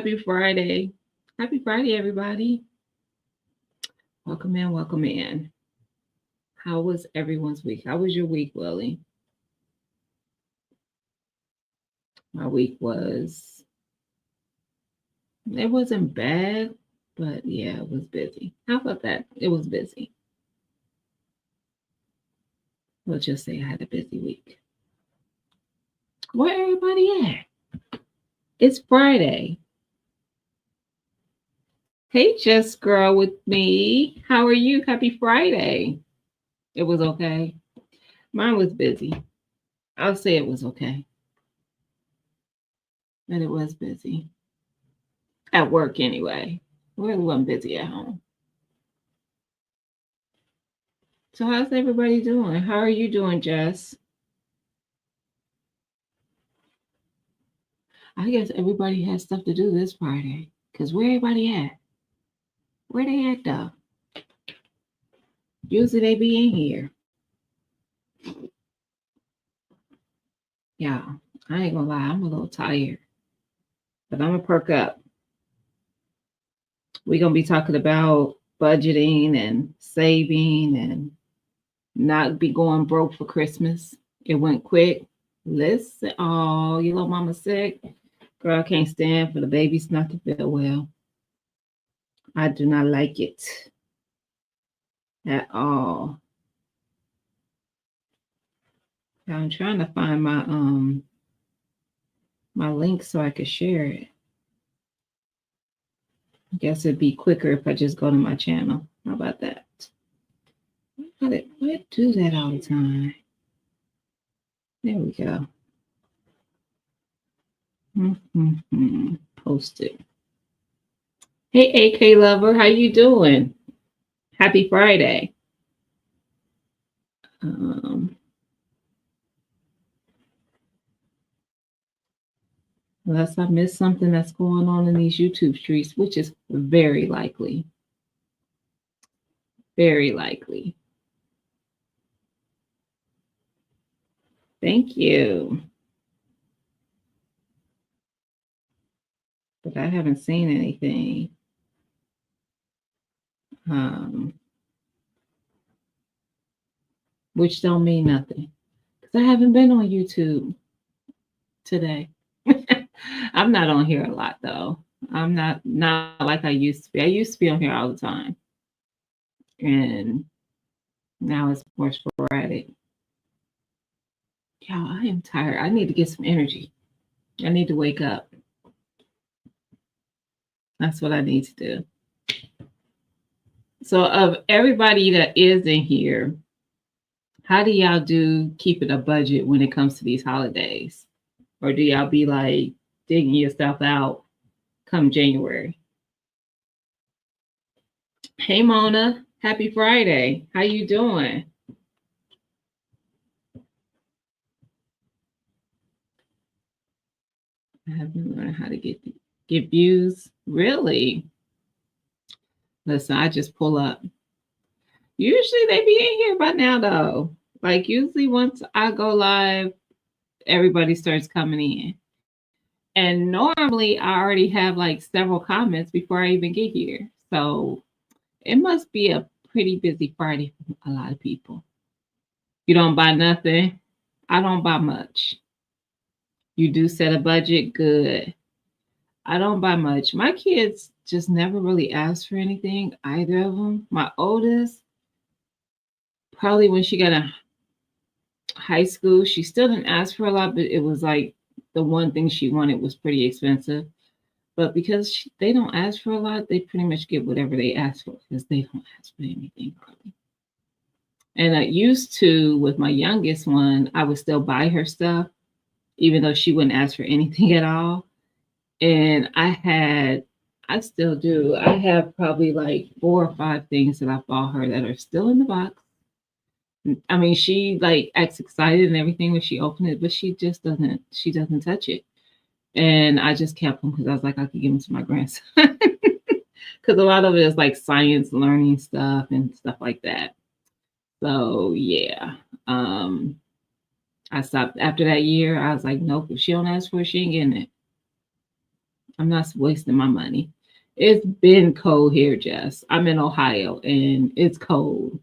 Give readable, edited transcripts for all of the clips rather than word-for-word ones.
Happy Friday. Happy Friday, everybody. Welcome in, welcome in. How was everyone's week? How was your week, Willie? My week it wasn't bad, but yeah, it was busy. How about that? It was busy. We'll just say I had a busy week. Where everybody at? It's Friday. Hey, Just Girl with me. How are you? Happy Friday. It was okay. Mine was busy. I'll say it was okay, but it was busy. At work anyway. Really wasn't busy at home. So how's everybody doing? How are you doing, Jess? I guess everybody has stuff to do this Friday. Cause where everybody at? Where they at though? Usually they be in here. Yeah, I ain't gonna lie, I'm a little tired. But I'm gonna perk up. We're gonna be talking about budgeting and saving and not be going broke for Christmas. It went quick. Listen, oh, your little mama sick. Girl, I can't stand for the babies not to feel well. I do not like it at all. I'm trying to find my link so I could share it. I guess it'd be quicker if I just go to my channel. How about that? Why do that all the time? There we go. Post it. Hey, AK lover, how you doing? Happy Friday. Unless I missed something that's going on in these YouTube streets, which is very likely. Very likely. Thank you. But I haven't seen anything. Which don't mean nothing. Because I haven't been on YouTube today. I'm not on here a lot though. I'm not like I used to be. I used to be on here all the time. And now it's more sporadic. Y'all, I am tired. I need to get some energy. I need to wake up. That's what I need to do. So of everybody that is in here, how do y'all do keeping a budget when it comes to these holidays? Or do y'all be like digging yourself out come January? Hey Mona, happy Friday. How you doing? I haven't learned how to get views. Really? Listen, I just pull up. Usually they be in here by now though. Like usually once I go live, everybody starts coming in. And normally I already have like several comments before I even get here. So it must be a pretty busy Friday for a lot of people. You don't buy nothing. I don't buy much. You do set a budget, good. I don't buy much. My kids just never really asked for anything, either of them. My oldest, probably when she got in high school, she still didn't ask for a lot, but it was like the one thing she wanted was pretty expensive. But because they don't ask for a lot, they pretty much get whatever they ask for because they don't ask for anything hardly. And I used to, with my youngest one, I would still buy her stuff, even though she wouldn't ask for anything at all. And I still do. I have probably like 4 or 5 things that I bought her that are still in the box. I mean, she like acts excited and everything when she opened it, but she just doesn't. She doesn't touch it. And I just kept them because I was like, I could give them to my grandson. Because a lot of it is like science learning stuff and stuff like that. So yeah, I stopped after that year. I was like, nope. If she don't ask for it, she ain't getting it. I'm not wasting my money. It's been cold here, Jess. I'm in Ohio and it's cold.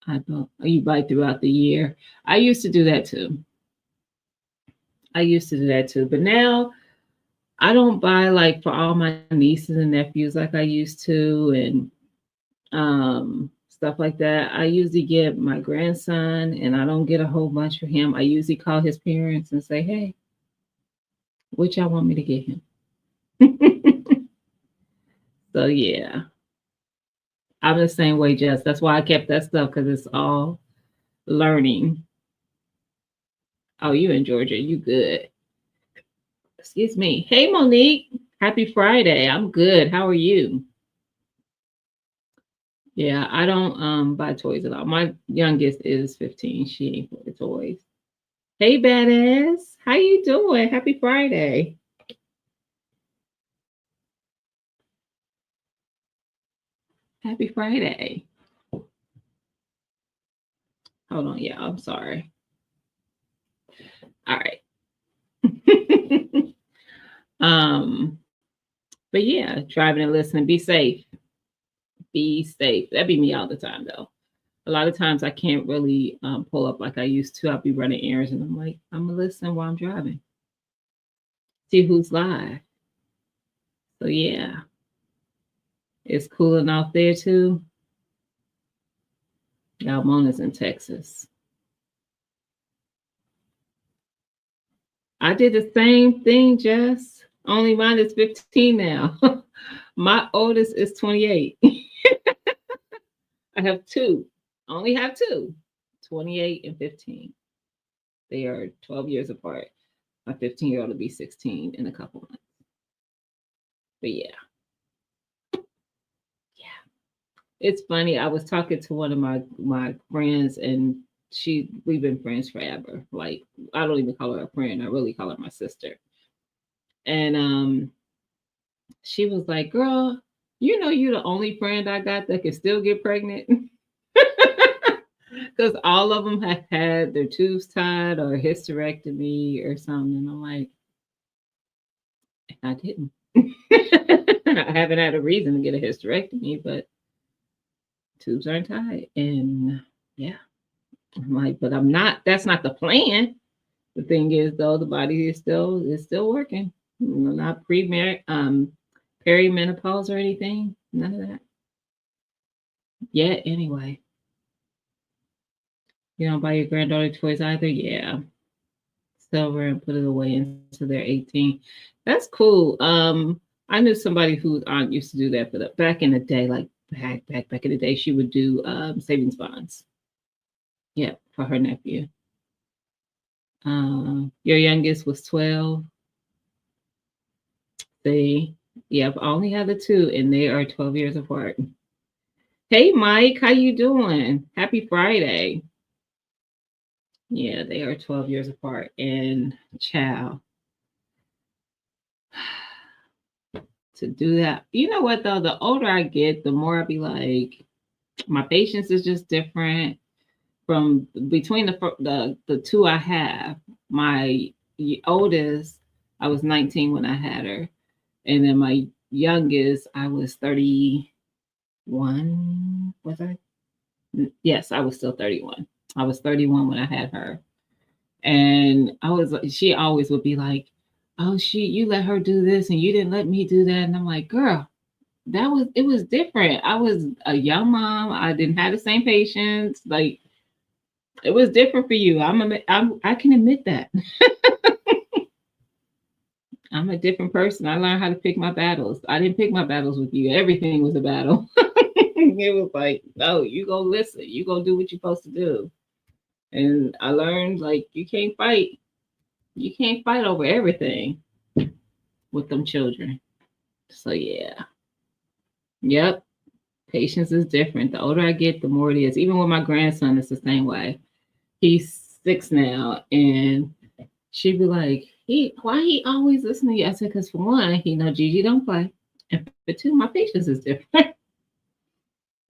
I don't you buy throughout the year. I used to do that too. I used to do that too. But now I don't buy like for all my nieces and nephews like I used to and stuff like that. I usually get my grandson and I don't get a whole bunch for him. I usually call his parents and say, hey, what y'all want me to get him? So yeah, I'm the same way, Jess. That's why I kept that stuff because it's all learning. Oh, you in Georgia. You good. Excuse me. Hey, Monique. Happy Friday. I'm good. How are you? Yeah, I don't buy toys at all. My youngest is 15. She ain't for the toys. Hey, badass. How you doing? Happy Friday. Happy Friday. Hold on, yeah. I'm sorry. All right. um, but yeah, driving and listening. Be safe. Be safe. That be me all the time though. A lot of times I can't really pull up like I used to. I'll be running errands and I'm like, I'm gonna listen while I'm driving. See who's live. So yeah, it's cooling off there too. Almona's in Texas. I did the same thing, Jess. Only mine is 15 now. My oldest is 28. I have two. I only have two. 28 and 15. They are 12 years apart. My 15-year-old will be 16 in a couple months. But yeah, yeah. It's funny. I was talking to one of my friends, and we've been friends forever. Like I don't even call her a friend. I really call her my sister. And she was like, "Girl, you know you're the only friend I got that can still get pregnant." Because all of them have had their tubes tied or hysterectomy or something. And I'm like, I didn't. I haven't had a reason to get a hysterectomy, but tubes aren't tied. And yeah, I'm like, but I'm not. That's not the plan. The thing is, though, the body is still working. Not perimenopause or anything. None of that yet. Anyway, you don't buy your granddaughter toys either. Yeah, silver and put it away until they're 18. That's cool. I knew somebody whose aunt used to do that, but back in the day, like back in the day, she would do savings bonds. Yeah, for her nephew. Your youngest was 12. They, yep, I only have the two, and they are 12 years apart. Hey, Mike, how you doing? Happy Friday. Yeah, they are 12 years apart, and child, to do that. You know what though? The older I get, the more I be like, my patience is just different. From between the two I have, my oldest, I was 19 when I had her, and then my youngest, I was 31. Was I? Yes, I was still 31. I was 31 when I had her, and I was. She always would be like, "Oh, you let her do this, and you didn't let me do that," and I'm like, "Girl." It was different. I was a young mom. I didn't have the same patience. Like it was different for you. I can admit that. I'm a different person. I learned how to pick my battles. I didn't pick my battles with you. Everything was a battle. It was like, no, you go listen. You go do what you're supposed to do. And I learned like you can't fight. You can't fight over everything with them children. So yeah. Yep. Patience is different. The older I get, the more it is. Even with my grandson, it's the same way. He's 6 now, and she'd be like, why he always listening to you? I said, because for one, he know Gigi don't play. And for two, my patience is different.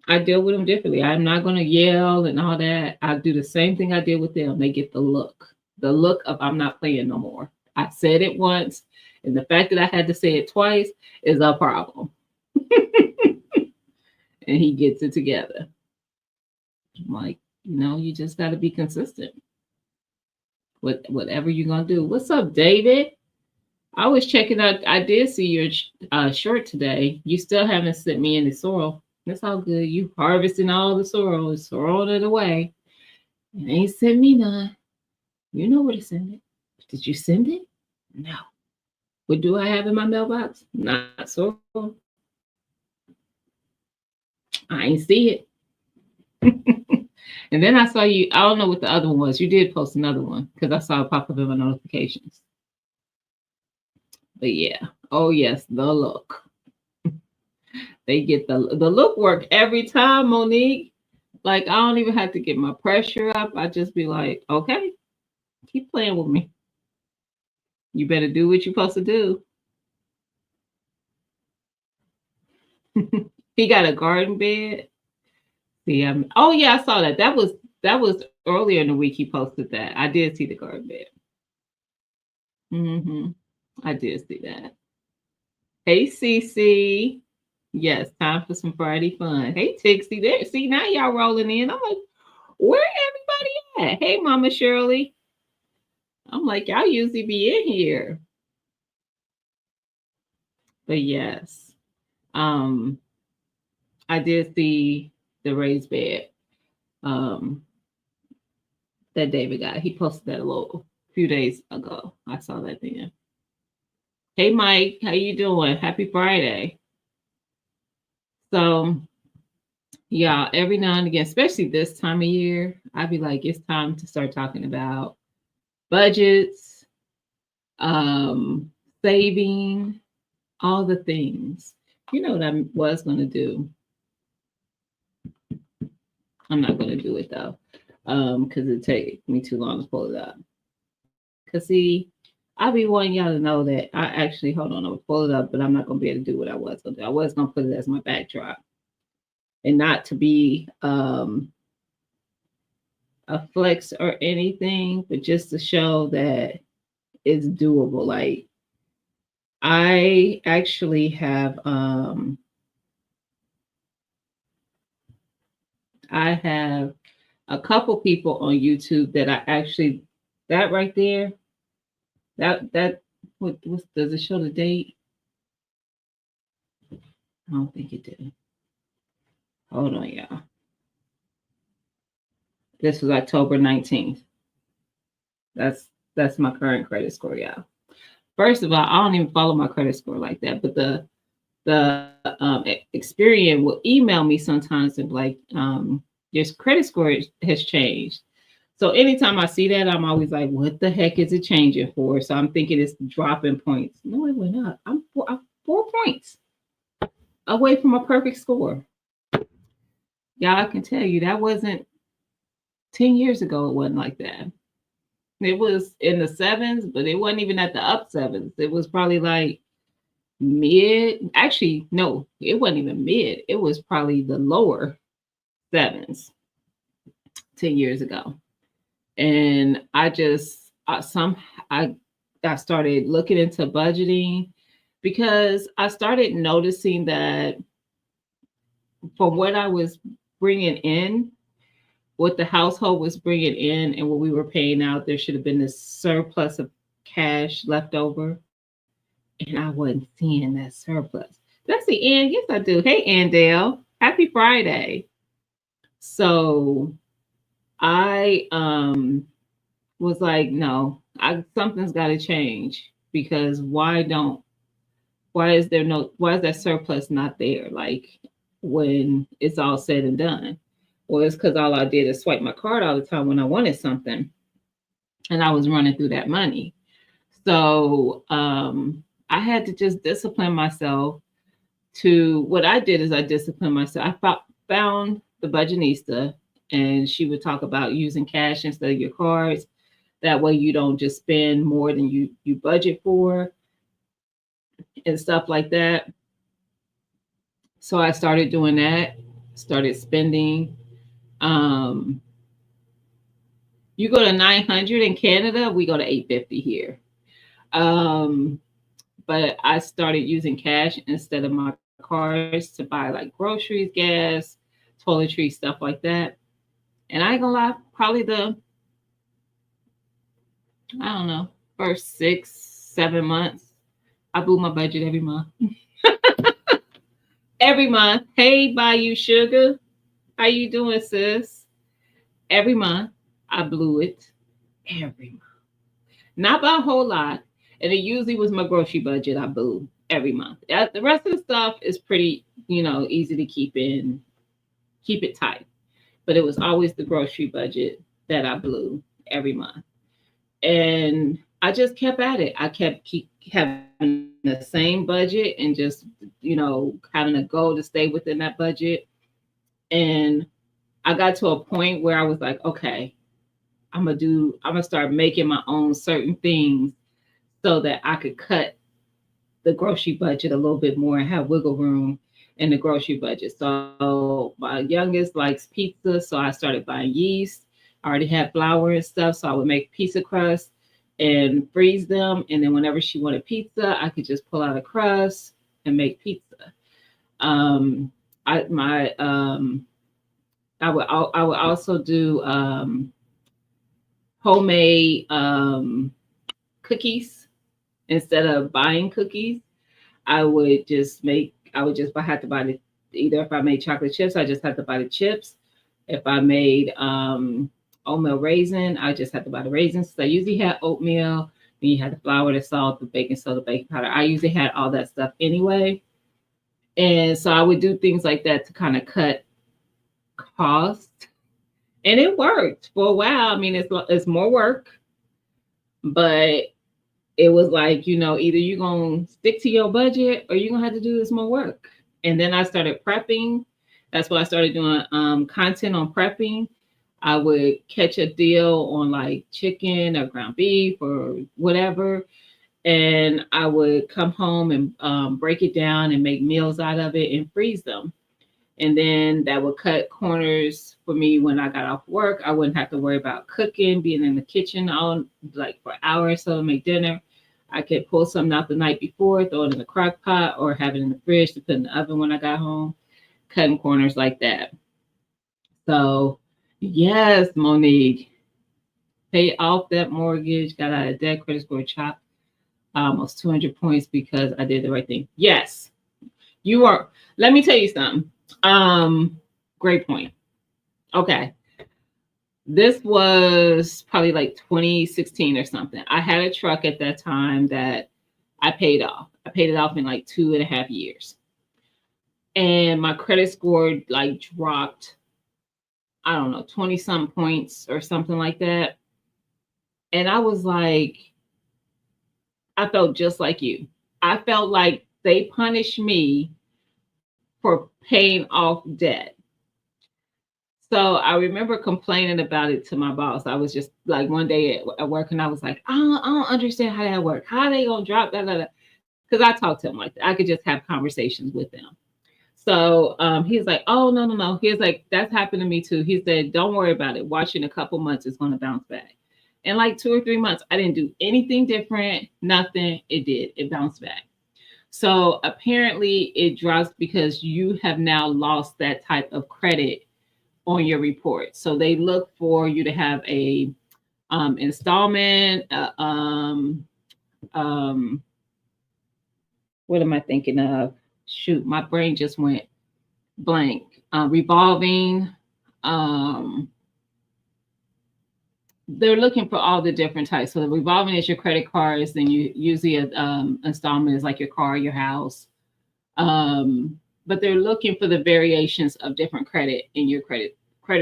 I deal with them differently. I'm not gonna yell and all that. I do the same thing I did with them. They get the look of I'm not playing no more. I said it once, and the fact that I had to say it twice is a problem. And he gets it together. I'm like, you just got to be consistent with whatever you're gonna do. What's up, David? I was checking out. I did see your short today. You still haven't sent me any sorrel. That's all good. You harvesting all the sorrel and throwing it away. And ain't sent me none. You know where to send it. Did you send it? No. What do I have in my mailbox? Not sorrel. I ain't see it. And then I saw you. I don't know what the other one was. You did post another one because I saw it pop up in my notifications. But yeah. Oh yes, the look. They get the look work every time, Monique. Like I don't even have to get my pressure up. I just be like, okay, keep playing with me. You better do what you're supposed to do. He got a garden bed. See, oh yeah, I saw that. That was earlier in the week. He posted that. I did see the garden bed. I did see that. Hey, Cece. Yes, time for some Friday fun. Hey, Tixie. There. See, now y'all rolling in. I'm like, where everybody at? Hey, Mama Shirley. I'm like, y'all usually be in here. But yes, um, I did see the raised bed um, that David got. He posted that a few days ago. I saw that then. Hey, Mike, how you doing? Happy Friday. So, yeah, every now and again, especially this time of year, I'd be like, it's time to start talking about budgets, um, saving, all the things. You know what I was going to do? I'm not going to do it though, because it take me too long to pull it up. Cause see, I be wanting y'all to know that I actually hold on, I'll pull it up, but I'm not gonna be able to do what I was gonna do. I was gonna put it as my backdrop, and not to be a flex or anything, but just to show that it's doable. Like I actually have I have a couple people on YouTube that I actually that right there that what does it show the date? I don't think it did. Hold on, y'all. This was October 19th. That's my current credit score, y'all. First of all, I don't even follow my credit score like that, but the Experian will email me sometimes and like your credit score has changed. So anytime I see that, I'm always like, what the heck is it changing for? So I'm thinking it's dropping points. No, it went up. I'm 4 points away from a perfect score. Y'all, I can tell you that wasn't 10 years ago. It wasn't like that. It was in the sevens, but it wasn't even at the up sevens. It was probably like mid. Actually, no, it wasn't even mid. It was probably the lower sevens 10 years ago. And I I started looking into budgeting because I started noticing that from what I was bringing in, what the household was bringing in, and what we were paying out, there should have been this surplus of cash left over, and I wasn't seeing that surplus. Did I see Ann? Yes, I do. Hey, Andale. Happy Friday. So I was like, no, something's got to change because why is that surplus not there? Like when it's all said and done. Well, it's because all I did is swipe my card all the time when I wanted something, and I was running through that money. So I had to just discipline myself. To what I did is I disciplined myself. I found the budgetista, and she would talk about using cash instead of your cards. That way, you don't just spend more than you budget for, and stuff like that. So I started doing that. Started spending. Um, you go to 900 in Canada, we go to 850 here. Um, but I started using cash instead of my cards to buy like groceries, gas, toiletries, stuff like that. And I ain't gonna lie, probably I don't know, first 6, 7 months, I blew my budget every month. Every month. Hey, Bayou Sugar, how you doing, sis? Every month, I blew it. Every month. Not by a whole lot. And it usually was my grocery budget I blew every month. The rest of the stuff is pretty, easy to keep it tight. But it was always the grocery budget that I blew every month. And I just kept at it. I keep having the same budget and just, having a goal to stay within that budget. And I got to a point where I was like, okay, I'm gonna start making my own certain things so that I could cut the grocery budget a little bit more and have wiggle room in the grocery budget. So my youngest likes pizza, so I started buying yeast. I already had flour and stuff, so I would make pizza crust and freeze them. And then whenever she wanted pizza, I could just pull out a crust and make pizza. Um, I my I would also do homemade cookies instead of buying cookies. I would just have to buy the, either if I made chocolate chips, I just had to buy the chips. If I made oatmeal raisin, I just had to buy the raisins. So I usually had oatmeal, then you had the flour, the salt, the baking soda, baking powder. I usually had all that stuff anyway. And so I would do things like that to kind of cut costs. And it worked for a while. I mean, it's more work, but it was like, either you're going to stick to your budget or you're going to have to do this more work. And then I started prepping. That's why I started doing content on prepping. I would catch a deal on like chicken or ground beef or whatever. And I would come home and break it down and make meals out of it and freeze them. And then that would cut corners for me when I got off work. I wouldn't have to worry about cooking, being in the kitchen all like for hours or so to make dinner. I could pull something out the night before, throw it in the crock pot, or have it in the fridge to put in the oven when I got home, cutting corners like that. So, yes, Monique, pay off that mortgage, got out of debt, credit score chopped almost 200 points because I did the right thing. Yes, you are. Let me tell you something. Great point. Okay. This was probably like 2016 or something. I had a truck at that time that I paid off. I paid it off in like 2.5 years. And my credit score like dropped, I don't know, 20 some points or something like that. And I was like, I felt just like you. I felt like they punished me for paying off debt. So I remember complaining about it to my boss. I was just like one day at work and I was like, I don't understand how that works. How are they going to drop that? Because I talked to him like that. I could just have conversations with them. So he's like, oh, no, no, no. He's like, that's happened to me too. He said, don't worry about it. Watch in a couple months, it's going to bounce back. In like 2 or 3 months, I didn't do anything different, nothing. It did. It bounced back. So apparently it drops because you have now lost that type of credit on your report. So they look for you to have a installment, what am I thinking of? Shoot, my brain just went blank. Revolving. Um, they're looking for all the different types. So the revolving is your credit cards. Then you usually installment is like your car, your house. But they're looking for the variations of different credit in your credit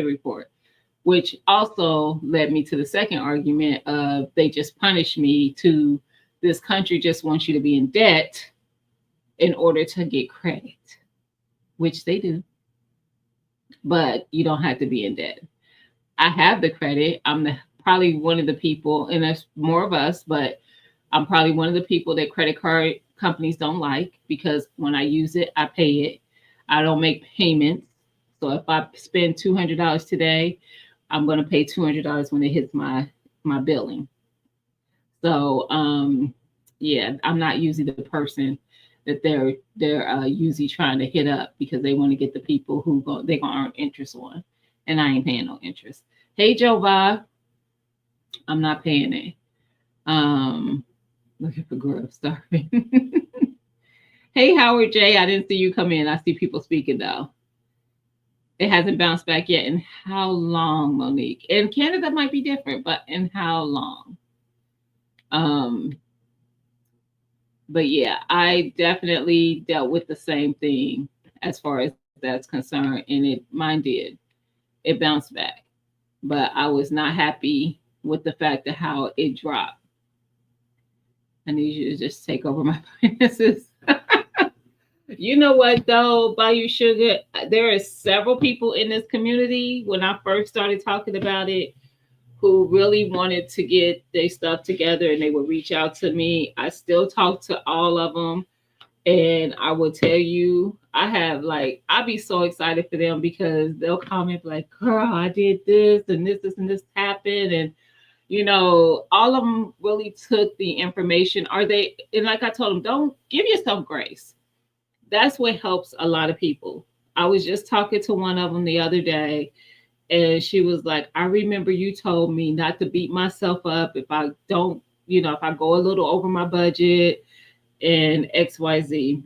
report, which also led me to the second argument of they just punished me to this country just wants you to be in debt in order to get credit, which they do, but you don't have to be in debt. I have the credit. Probably one of the people, and there's more of us, but I'm probably one of the people that credit card companies don't like because when I use it, I pay it. I don't make payments. So if I spend $200 today, I'm going to pay $200 when it hits my billing. So Yeah, I'm not usually the person that they're usually trying to hit up because they want to get the people who they're gonna earn interest on, and I ain't paying no interest. Hey Joe Bob, I'm not paying it. Um, looking for growth, starving. Hey Howard J, I didn't see you come in. I see people speaking though. It hasn't bounced back yet. In how long, Monique? In Canada might be different, but in how long? Um, but yeah, I definitely dealt with the same thing as far as that's concerned, and it mine did. It bounced back, but I was not happy with the fact of how it dropped. I need you to just take over my finances. You know what though, Bayou Sugar? There are several people in this community when I first started talking about it who really wanted to get their stuff together and they would reach out to me. I still talk to all of them. And I will tell you, I have like, I'll be so excited for them because they'll comment like, girl, I did this, and this happened. And, all of them really took the information. And like I told them, don't give yourself grace. That's what helps a lot of people. I was just talking to one of them the other day, and she was like, I remember you told me not to beat myself up if I don't, if I go a little over my budget and XYZ.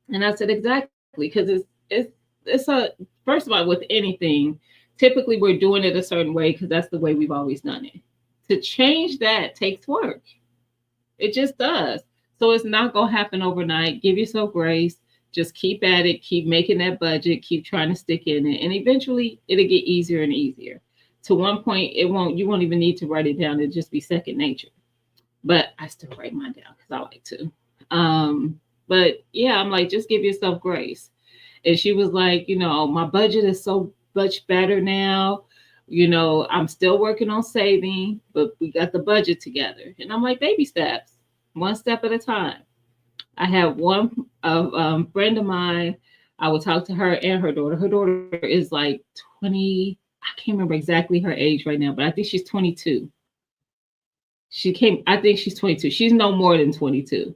And I said, exactly, because it's a first of all, with anything, typically we're doing it a certain way because that's the way we've always done it. To change that takes work. It just does. So it's not gonna happen overnight. Give yourself grace. Just keep at it, keep making that budget, keep trying to stick in it, and eventually it'll get easier and easier. To one point, you won't even need to write it down, it'll just be second nature. But I still write mine down because I like to. But yeah, I'm like, just give yourself grace. And she was like, my budget is so much better now. I'm still working on saving, but we got the budget together. And I'm like, baby steps, one step at a time. I have one friend of mine. I would talk to her and her daughter. Her daughter is like 20. I can't remember exactly her age right now, but I think she's 22. I think she's 22. She's no more than 22.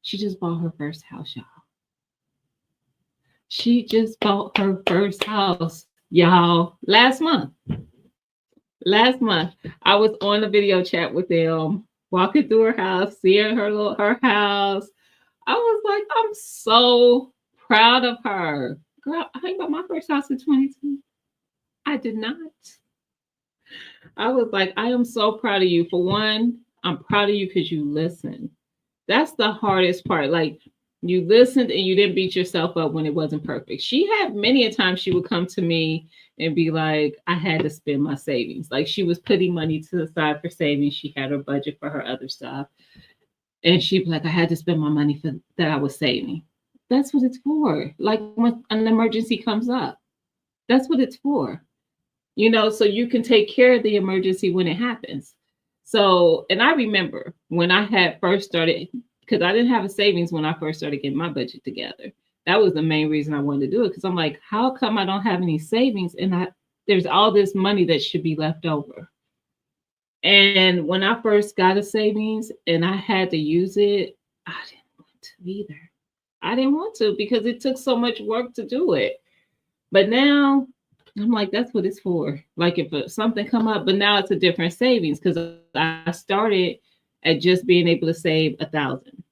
She just bought her first house, y'all. She just bought her first house, y'all, last month. Last month, I was on a video chat with them, walking through her house, seeing her house. I was like, I'm so proud of her. Girl, I got my first house at 22. I did not. I was like, I am so proud of you. For one, I'm proud of you because you listened. That's the hardest part. Like, you listened and you didn't beat yourself up when it wasn't perfect. She had many a time she would come to me and be like, I had to spend my savings. Like, she was putting money to the side for savings. She had her budget for her other stuff. And she'd be like, I had to spend my money for that I was saving. That's what it's for. Like when an emergency comes up, that's what it's for. So you can take care of the emergency when it happens. So, and I remember when I had first started, because I didn't have a savings when I first started getting my budget together. That was the main reason I wanted to do it. Because I'm like, how come I don't have any savings and there's all this money that should be left over? And when I first got a savings and I had to use it, I didn't want to either. I didn't want to because it took so much work to do it. But now I'm like, that's what it's for. Like if something come up, but now it's a different savings because I started at just being able to save 1,000.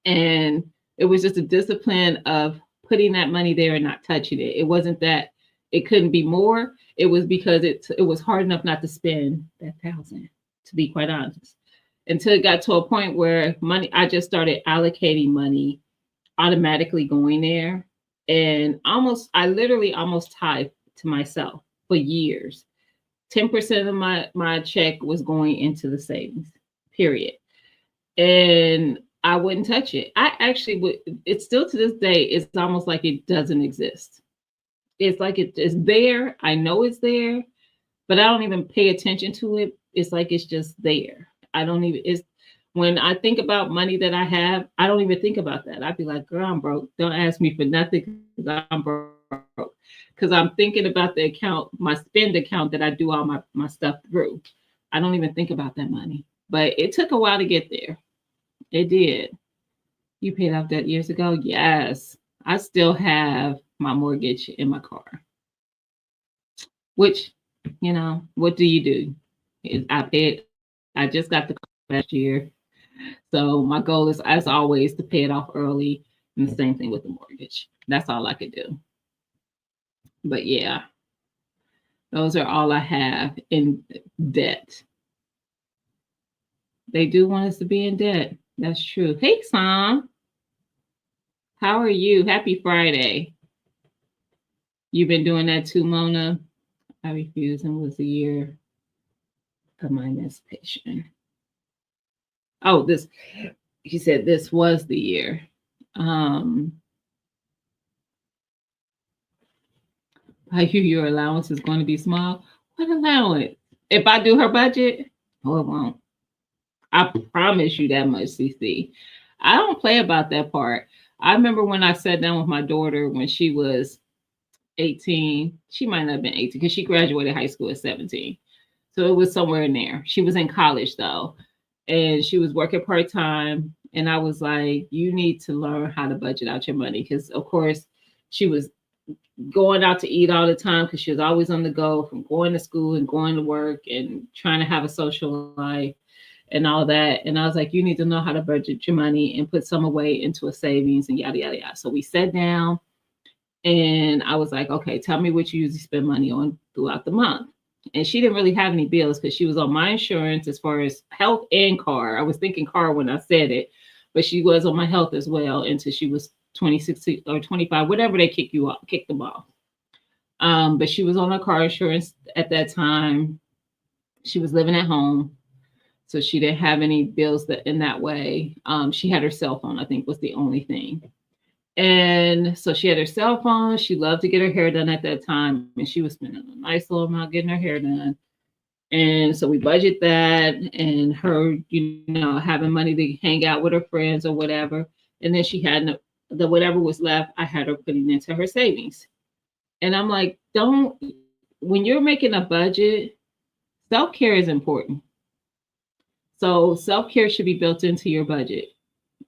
And it was just a discipline of putting that money there and not touching it. It wasn't that it couldn't be more. It was because it was hard enough not to spend that 1,000, to be quite honest. Until it got to a point where I just started allocating money automatically going there. And I literally almost tied to myself for years. 10% of my check was going into the savings, period. And I wouldn't touch it. I actually would. It's still to this day, it's almost like it doesn't exist. It's like it's there. I know it's there, but I don't even pay attention to it. It's like it's just there. I don't even, it's when I think about money that I have, I don't even think about that. I'd be like, girl, I'm broke. Don't ask me for nothing because I'm broke. Because I'm thinking about the account, my spend account that I do all my stuff through. I don't even think about that money. But it took a while to get there. It did. You paid off debt years ago? Yes. I still have my mortgage in my car, which, what do you do? I just got the car last year. So my goal is, as always, to pay it off early. And the same thing with the mortgage. That's all I could do. But yeah, those are all I have in debt. They do want us to be in debt. That's true. Hey, Sam, how are you? Happy Friday. You've been doing that too, Mona? I refuse and was a year of my emancipation. Oh, he said this was the year. Um, I hear your allowance is going to be small. What allowance? If I do her budget, oh, it won't. I promise you that much, CC. I don't play about that part. I remember when I sat down with my daughter when she was 18. She might not have been 18 because she graduated high school at 17. So it was somewhere in there. She was in college though, and she was working part time. And I was like, you need to learn how to budget out your money. Because, of course, she was going out to eat all the time because she was always on the go from going to school and going to work and trying to have a social life and all that. And I was like, you need to know how to budget your money and put some away into a savings and yada, yada, yada. So we sat down and I was like, okay, tell me what you usually spend money on throughout the month. And she didn't really have any bills because she was on my insurance as far as health and car. I was thinking car when I said it, but she was on my health as well until she was 26 or 25, whatever they kick them off. But she was on her car insurance at that time. She was living at home, so she didn't have any bills in that way. She had her cell phone, I think, was the only thing. And so she had her cell phone. She loved to get her hair done at that time, and she was spending a nice little amount getting her hair done. And so we budget that, and her, having money to hang out with her friends or whatever. And then she had the whatever was left, I had her putting into her savings. And I'm like, when you're making a budget, self-care is important. So self-care should be built into your budget.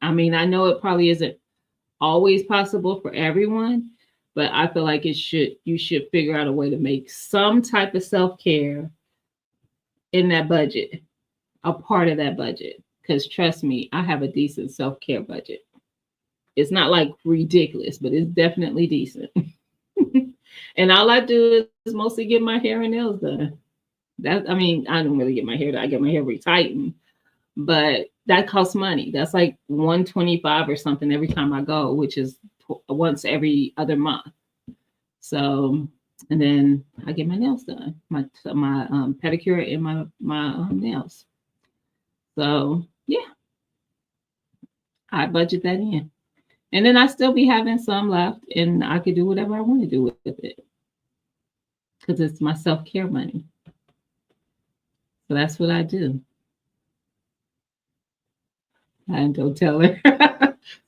I mean, I know it probably isn't always possible for everyone, but I feel like you should figure out a way to make some type of self-care in that budget, a part of that budget. Because trust me, I have a decent self-care budget. It's not like ridiculous, but it's definitely decent. And all I do is mostly get my hair and nails done. I don't really get my hair done. I get my hair retightened, but that costs money. That's like $125 or something every time I go, which is once every other month. So, and then I get my nails done, my pedicure and my nails. So yeah, I budget that in. And then I still be having some left, and I could do whatever I want to do with it because it's my self-care money. So that's what I do. And don't tell her.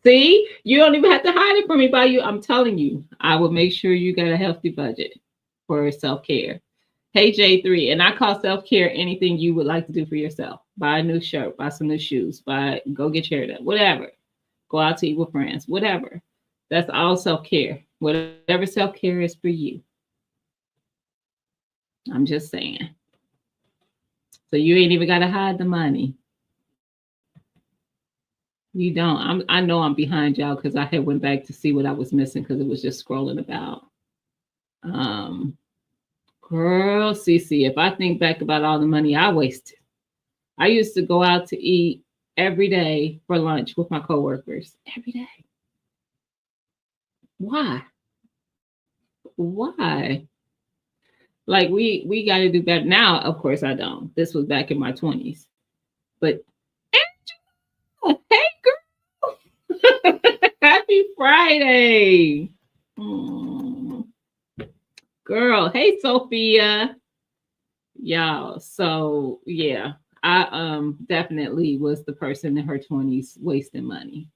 See, you don't even have to hide it from me by you. I'm telling you, I will make sure you got a healthy budget for self-care. Hey, J3, and I call self-care anything you would like to do for yourself. Buy a new shirt, buy some new shoes, go get your hair done, whatever. Go out to eat with friends, whatever. That's all self-care. Whatever self-care is for you. I'm just saying. So you ain't even got to hide the money. You don't. I know I'm behind y'all because I had went back to see what I was missing because it was just scrolling about. Girl, Cece, if I think back about all the money I wasted, I used to go out to eat every day for lunch with my coworkers. Every day. Why? Why? Like we got to do better. Now, of course, I don't. This was back in my 20s. But Angela, hey girl. Happy Friday. Girl, hey Sophia. Y'all. So yeah, I definitely was the person in her 20s wasting money.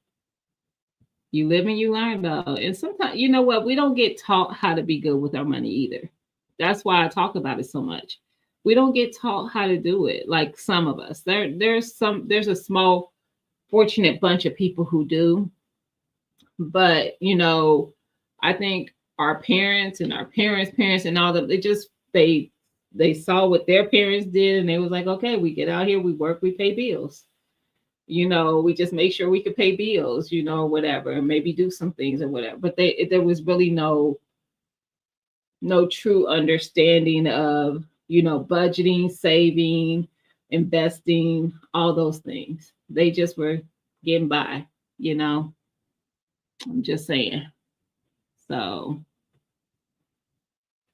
You live and you learn though. And sometimes, you know what, we don't get taught how to be good with our money either. That's why I talk about it so much. We don't get taught how to do it like some of us. There's a small fortunate bunch of people who do. But I think our parents and our parents and all them, they saw what their parents did, and they was like, okay, we get out here, we work, we pay bills. We just make sure we could pay bills, whatever, and maybe do some things or whatever. But there was really no true understanding of budgeting, saving, investing, all those things. They just were getting by. you know I'm just saying. So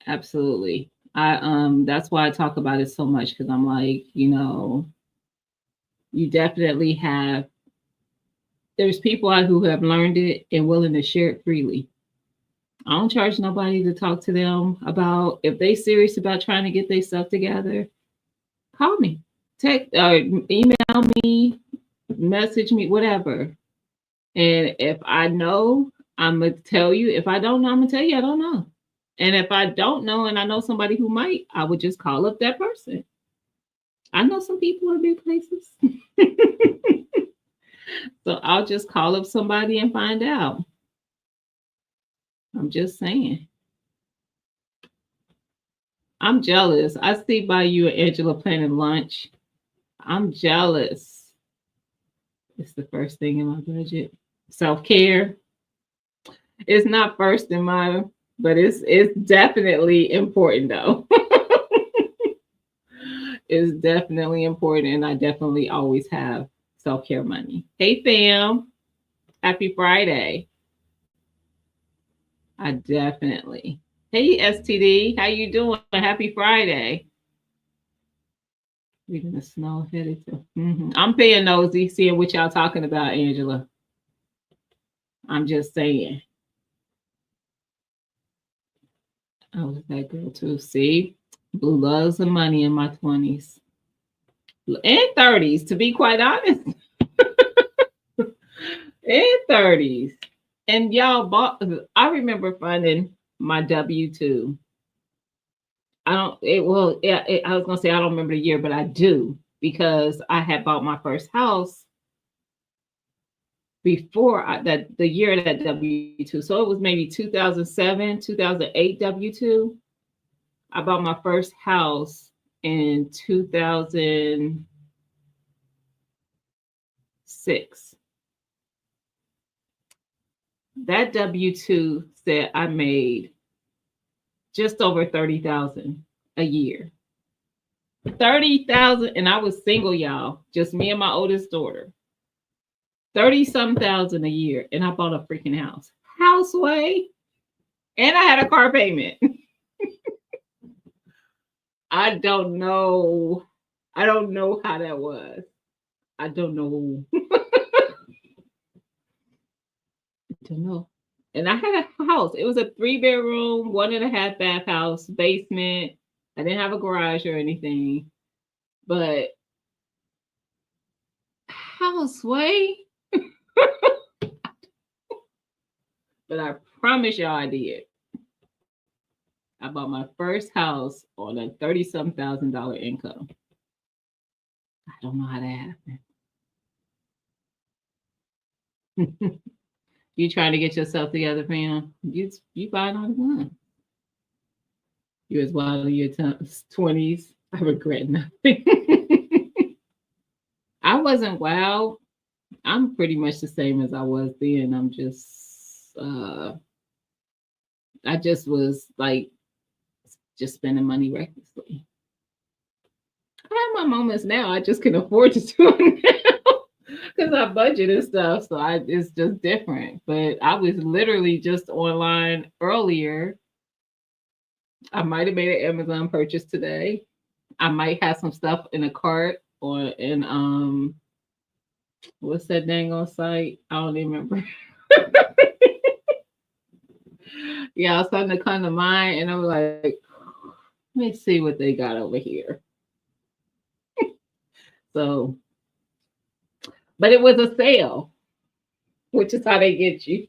absolutely. That's why I talk about it so much, because I'm like, you definitely have there's people out who have learned it and willing to share it freely. I don't charge nobody to talk to them about, if they serious about trying to get their stuff together. Call me, text, email me, message me, whatever. And if I know, I'm gonna tell you. If I don't know, I'm gonna tell you I don't know. And if I don't know and I know somebody who might, I would just call up that person. I know some people in big places. So I'll just call up somebody and find out. I'm just saying. I'm jealous. I see by you and Angela planning lunch. I'm jealous. It's the first thing in my budget. Self care. It's not first in mine, but it's definitely important though. It's definitely important, and I definitely always have self care money. Hey fam, happy Friday. I definitely. Hey STD, how you doing? Happy Friday. We're gonna snow headed to. I'm paying nosy, seeing what y'all talking about, Angela. I'm just saying. I was that girl too. See, Blue loves the money in my 20s and 30s. To be quite honest, and 30s. And y'all bought. I remember finding my W-2. I don't. It well. I was gonna say I don't remember the year, but I do, because I had bought my first house before that the year of that W-2. So it was maybe 2007, 2008 W-2. I bought my first house in 2006. That W-2 said I made just over 30,000 a year. 30,000, and I was single, y'all. Just me and my oldest daughter. 30 some thousand a year, and I bought a freaking house. Houseway. And I had a car payment. I don't know. I don't know how that was. I don't know. Don't know. And I had a house. It was a 3-bedroom, 1.5 bath house, basement. I didn't have a garage or anything. But houseway. But I promise y'all I did. I bought my first house on a 30-some thousand dollar income. I don't know how that happened. You trying to get yourself together, fam? You buying all the one. You was wild in your 20s. I regret nothing. I wasn't wild. I'm pretty much the same as I was then. I just was like just spending money recklessly. I have my moments now. I just can afford to do it now because I budget and stuff. So it's just different. But I was literally just online earlier. I might have made an Amazon purchase today. I might have some stuff in a cart or in what's that dang on site? I don't even remember. Yeah, I was starting to come to mind, and I was like, let me see what they got over here. So, but it was a sale, which is how they get you.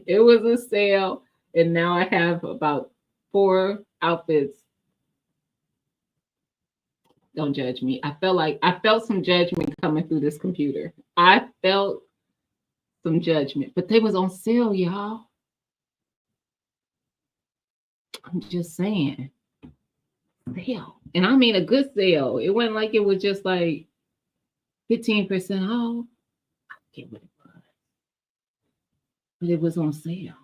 It was a sale, and now I have about 4 outfits Don't judge me. I felt some judgment coming through this computer. I felt some judgment, but they was on sale, y'all. I'm just saying, sale, and I mean a good sale. It wasn't like it was just like 15% off. I forget what it was, but it was on sale.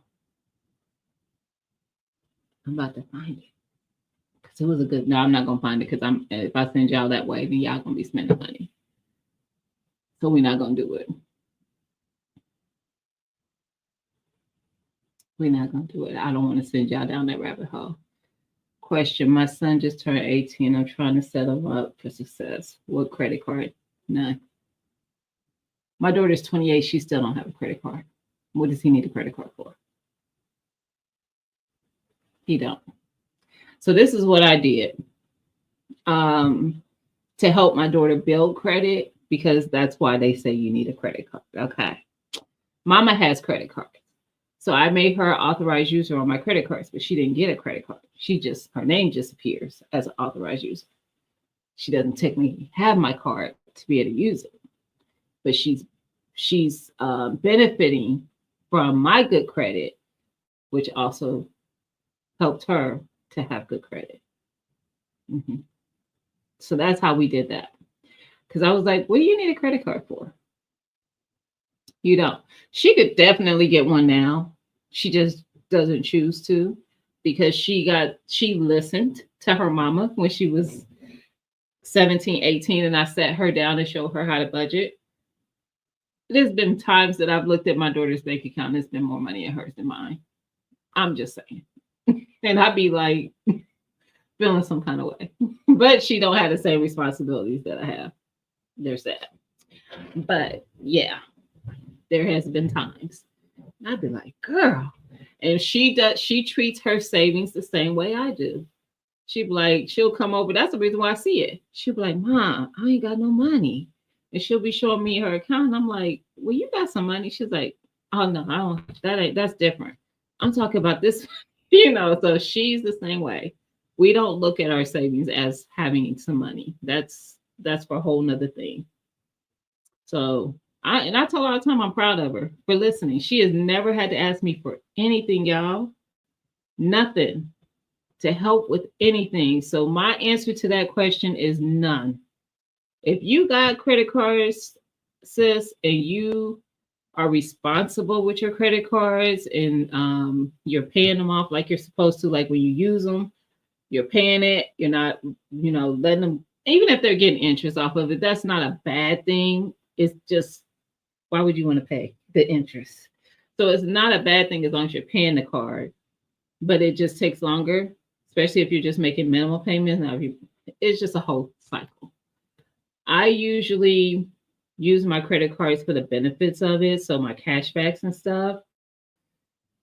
I'm about to find it because it was a good. No, I'm not gonna find it because I'm. If I send y'all that way, then y'all gonna be spending money. So we're not gonna do it. We're not gonna do it. I don't want to send y'all down that rabbit hole. Question: my son just turned 18. I'm trying to set him up for success. What credit card? None. My daughter's 28. She still don't have a credit card. What does he need a credit card for? He don't. So this is what I did um, to help my daughter build credit because that's why they say you need a credit card. Okay. Mama has credit cards. So I made her authorized user on my credit cards, but she didn't get a credit card. Her name just appears as an authorized user. She doesn't technically have my card to be able to use it, but she's benefiting from my good credit, which also helped her to have good credit. Mm-hmm. So that's how we did that. Because I was like, what do you need a credit card for? You don't. She could definitely get one now. She just doesn't choose to because she listened to her mama when she was 17, 18, and I sat her down and showed her how to budget. There's been times that I've looked at my daughter's bank account and there's been more money in hers than mine. I'm just saying. And I'd be like feeling some kind of way. But she don't have the same responsibilities that I have. There's that. But yeah, there has been times. I'd be like, girl. And she treats her savings the same way I do. She'll come over. That's the reason why I see it. She'll be like, Mom, I ain't got no money. And she'll be showing me her account. And I'm like, well, you got some money. She's like, oh no, I don't, that's different. I'm talking about this, so she's the same way. We don't look at our savings as having some money. That's for a whole nother thing. So I tell her all the time I'm proud of her for listening. She has never had to ask me for anything, y'all. Nothing to help with anything. So my answer to that question is none. If you got credit cards, sis, and you are responsible with your credit cards and you're paying them off like you're supposed to, like when you use them, you're paying it, you're not, letting them, even if they're getting interest off of it, that's not a bad thing. It's just, why would you want to pay the interest? So it's not a bad thing as long as you're paying the card, but it just takes longer, especially if you're just making minimal payments. Now, it's just a whole cycle. I usually use my credit cards for the benefits of it, so my cashbacks and stuff.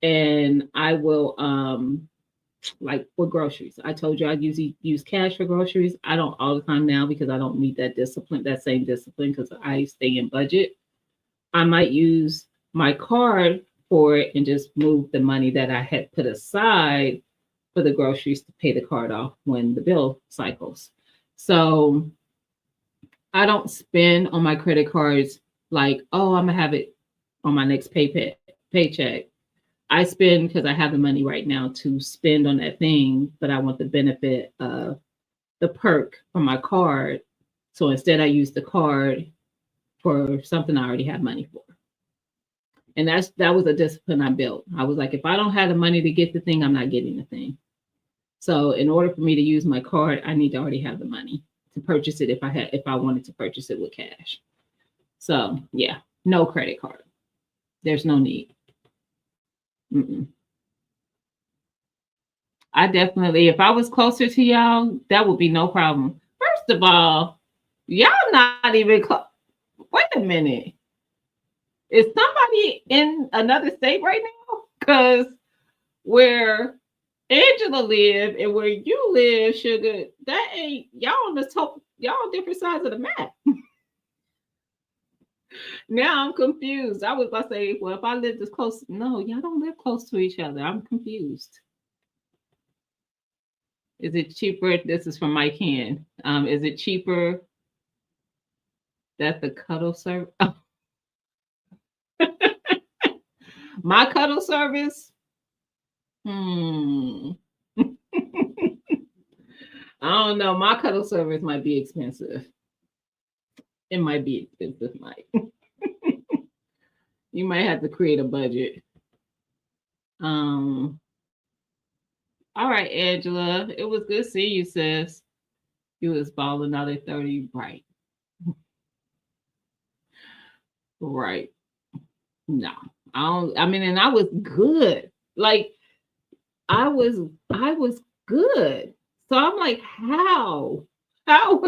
And I will like with groceries. I told you I usually use cash for groceries. I don't all the time now because I don't need that same discipline because I stay in budget. I might use my card for it and just move the money that I had put aside for the groceries to pay the card off when the bill cycles. So I don't spend on my credit cards like, oh, I'm gonna have it on my next paycheck. I spend because I have the money right now to spend on that thing, but I want the benefit of the perk from my card. So instead, I use the card for something I already have money for. And that was a discipline I built. I was like, if I don't have the money to get the thing, I'm not getting the thing. So in order for me to use my card, I need to already have the money to purchase it if I wanted to purchase it with cash. So yeah, no credit card. There's no need. Mm-mm. I definitely, if I was closer to y'all, that would be no problem. First of all, y'all not even close. Wait a minute. Is somebody in another state right now? Because where Angela live and where you live, sugar, that ain't y'all on the top, y'all on different sides of the map. Now I'm confused. I was about to say, well, if I lived this close, no, y'all don't live close to each other. I'm confused. Is it cheaper? This is from Mike Hand. Is it cheaper that the cuddle service? My cuddle service? Hmm. I don't know. My cuddle service might be expensive. It might be expensive, Mike. You might have to create a budget. Um. All right, Angela. It was good seeing you, sis. You was balling out at 30. Right. Right. No. I don't. I mean, and I was good. Like I was. I was good. So I'm like, how? How?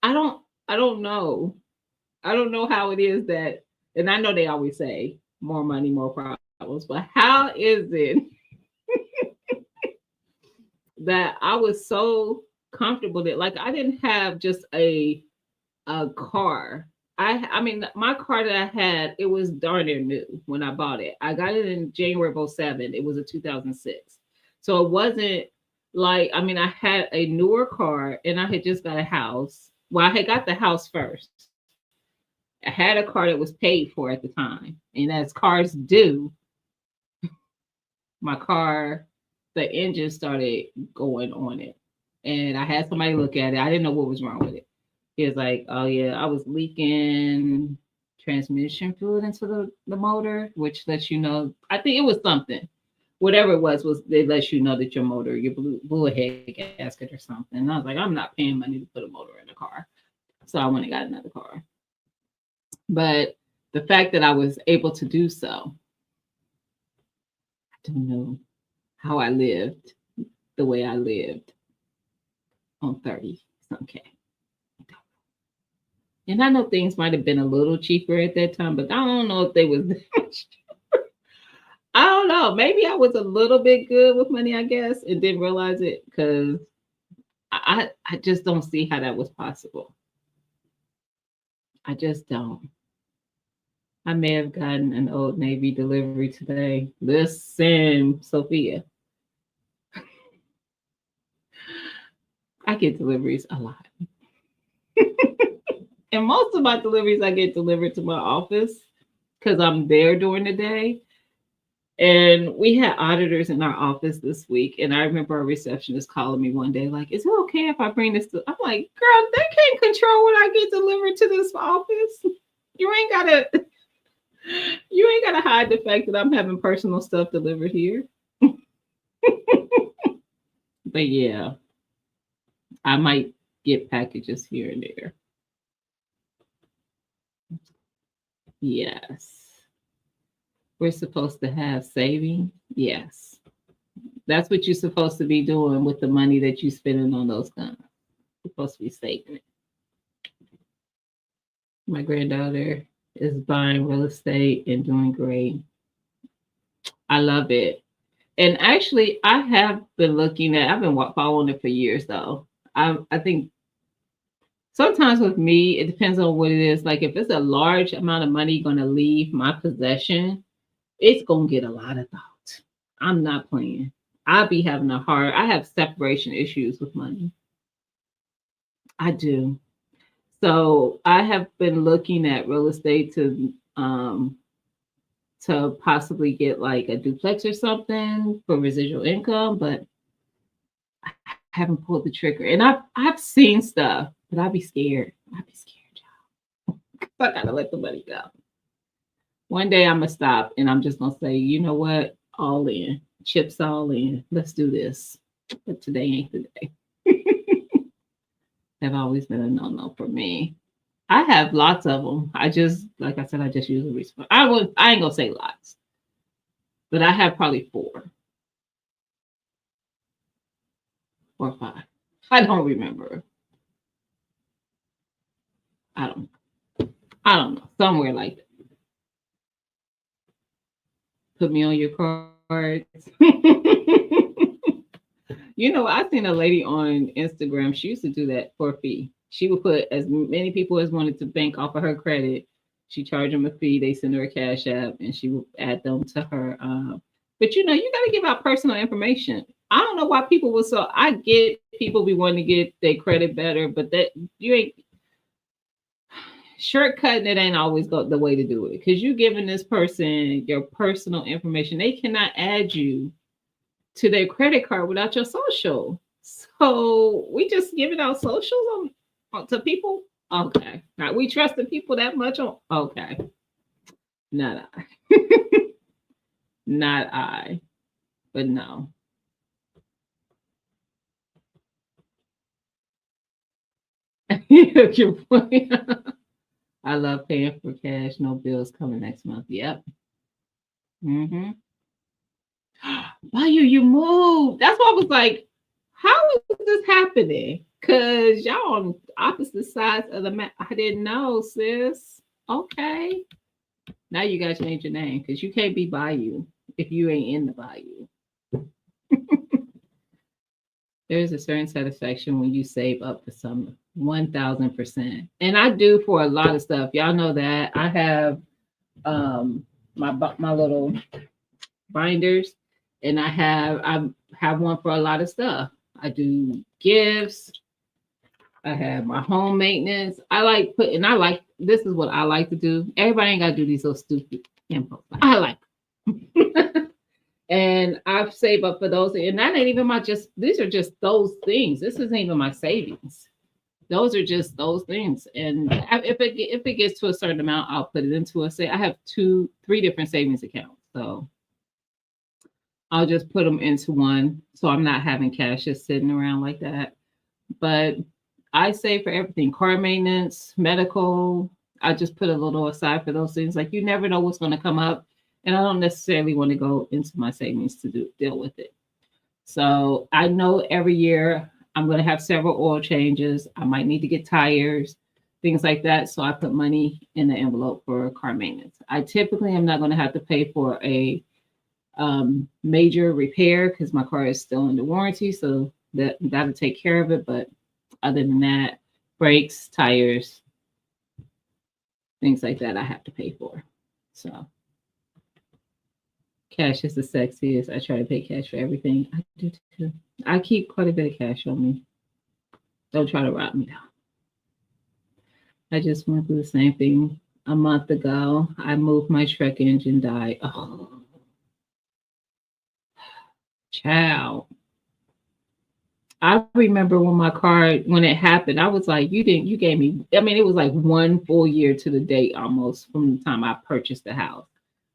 I don't. I don't know. I don't know how it is that, and I know they always say more money, more problems, but how is it that I was so comfortable that like I didn't have just a car. I mean my car that I had, it was darn near new when I bought it. I got it in January of '07. It was a 2006. So it wasn't like I mean I had a newer car and I had just got a house. Well, I had got the house first. I had a car that was paid for at the time. And as cars do, my car, the engine started going on it. And I had somebody look at it. I didn't know what was wrong with it. He was like, oh, yeah, I was leaking transmission fluid into the motor, which lets you know. I think it was something. Whatever it was they let you know that your motor, your blew a head gasket or something. And I was like, I'm not paying money to put a motor in the car. So I went and got another car. But the fact that I was able to do so, I don't know how I lived the way I lived on 30 some K. And I know things might have been a little cheaper at that time, but I don't know if they was that much. I don't know. Maybe I was a little bit good with money, I guess, and didn't realize it because I just don't see how that was possible. I just don't. I may have gotten an Old Navy delivery today. Listen, Sophia, I get deliveries a lot. And most of my deliveries I get delivered to my office because I'm there during the day. And we had auditors in our office this week. And I remember a receptionist calling me one day, like, is it okay if I bring this to? I'm like, girl, they can't control what I get delivered to this office. You ain't gotta you ain't gotta hide the fact that I'm having personal stuff delivered here. But yeah, I might get packages here and there. Yes. We're supposed to have saving. Yes. That's what you're supposed to be doing with the money that you're spending on those guns. You're supposed to be saving it. My granddaughter is buying real estate and doing great. I love it. And actually, I have been looking at, I've been following it for years though. I think sometimes with me, it depends on what it is. Like if it's a large amount of money going to leave my possession, it's going to get a lot of thought. I'm not playing. I'll be having I have separation issues with money. I do. So I have been looking at real estate to possibly get like a duplex or something for residual income, but I haven't pulled the trigger. And I've seen stuff, but I'd be scared. I'd be scared, y'all. I gotta let the money go. One day I'm gonna stop and I'm just gonna say, you know what? All in. Chips all in. Let's do this. But today ain't the day. Have always been a no-no for me. I have lots of them. I just, like I said, I just usually respond. I ain't gonna say lots, but I have probably four or five. I don't remember. I don't. I don't know. Somewhere like that. Put me on your cards. I seen a lady on Instagram. She used to do that for a fee. She would put as many people as wanted to bank off of her credit. She charged them a fee. They send her a cash app, and she would add them to her. But you got to give out personal information. I don't know why people were so. I get people be wanting to get their credit better, but that you ain't shortcutting it ain't always the way to do it because you giving this person your personal information. They cannot add you to their credit card without your social. So we just giving out socials to people. Okay, now we trust the people that much on. Okay, not I, not I, but no. Your point. I love paying for cash, no bills coming next month. Yep. Mm-hmm. Why you moved? That's why I was like, how is this happening? Cause y'all on opposite sides of the map. I didn't know, sis. Okay. Now you gotta change your name because you can't be Bayou if you ain't in the Bayou. There's a certain satisfaction when you save up for some 1000%. And I do for a lot of stuff. Y'all know that. I have my little binders and I have one for a lot of stuff. I do gifts. I have my home maintenance. I like this is what I like to do. Everybody ain't gotta do these little stupid info. I like and I've saved up for those. And that ain't even my just these are just those things. This isn't even my savings. Those are just those things. And if it gets to a certain amount, I'll put it into a say. I have three different savings accounts. So I'll just put them into one. So I'm not having cash just sitting around like that. But I save for everything, car maintenance, medical. I just put a little aside for those things. Like you never know what's going to come up. And I don't necessarily want to go into my savings to deal with it. So I know every year I'm going to have several oil changes. I might need to get tires, things like that. So I put money in the envelope for car maintenance. I typically am not going to have to pay for a major repair because my car is still under warranty. So that'll take care of it. But other than that, brakes, tires, things like that, I have to pay for. So cash is the sexiest. I try to pay cash for everything. I do too. I keep quite a bit of cash on me. Don't try to rob me down. I just went through the same thing a month ago. I moved my truck engine died. Oh, child. I remember when it happened, I was like, you gave me, I mean, it was like one full year to the date almost from the time I purchased the house.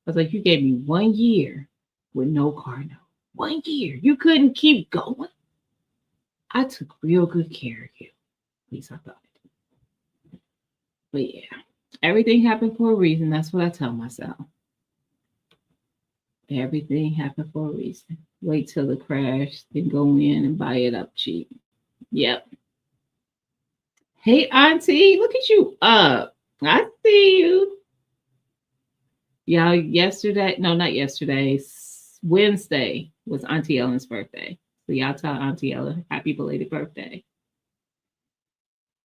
I was like, you gave me 1 year with no car note. 1 year. You couldn't keep going. I took real good care of you. At least I thought I did. But yeah, everything happened for a reason. That's what I tell myself. Everything happened for a reason. Wait till the crash, then go in and buy it up cheap. Yep. Hey, Auntie, look at you up. I see you. Y'all, yesterday, no, not yesterday, Wednesday was Auntie Ellen's birthday. So y'all tell Auntie Ellen happy belated birthday.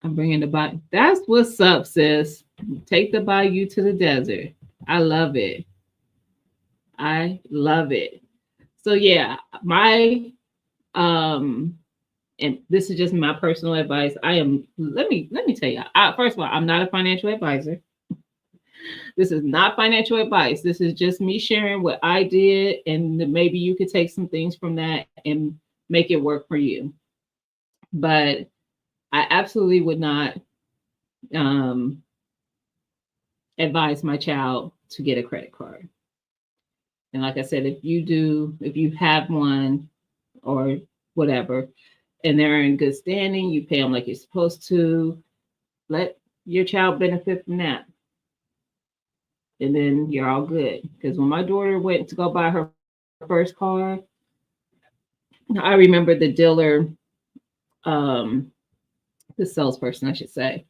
I'm bringing the body. That's what's up, sis. Take the bayou to the desert. I love it. I love it. So yeah, my and this is just my personal advice. Let me tell you. First of all, I'm not a financial advisor. This is not financial advice. This is just me sharing what I did, and maybe you could take some things from that and make it work for you. But I absolutely would not um, advise my child to get a credit card. And like I said, if you have one or whatever, and they're in good standing, you pay them like you're supposed to. Let your child benefit from that. And then you're all good. Because when my daughter went to go buy her first car, I remember the dealer, um, the salesperson, I should say,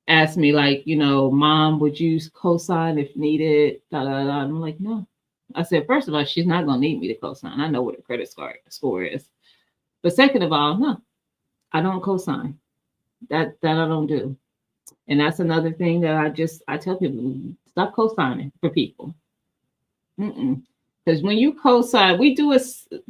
asked me, like, Mom, would you co-sign if needed? Da, da, da. And I'm like, no. I said, first of all, she's not going to need me to co-sign. I know what her credit score is. But second of all, no, I don't co-sign. That I don't do. And that's another thing that I tell people, stop co-signing for people. Because Because when you co-sign, we do it.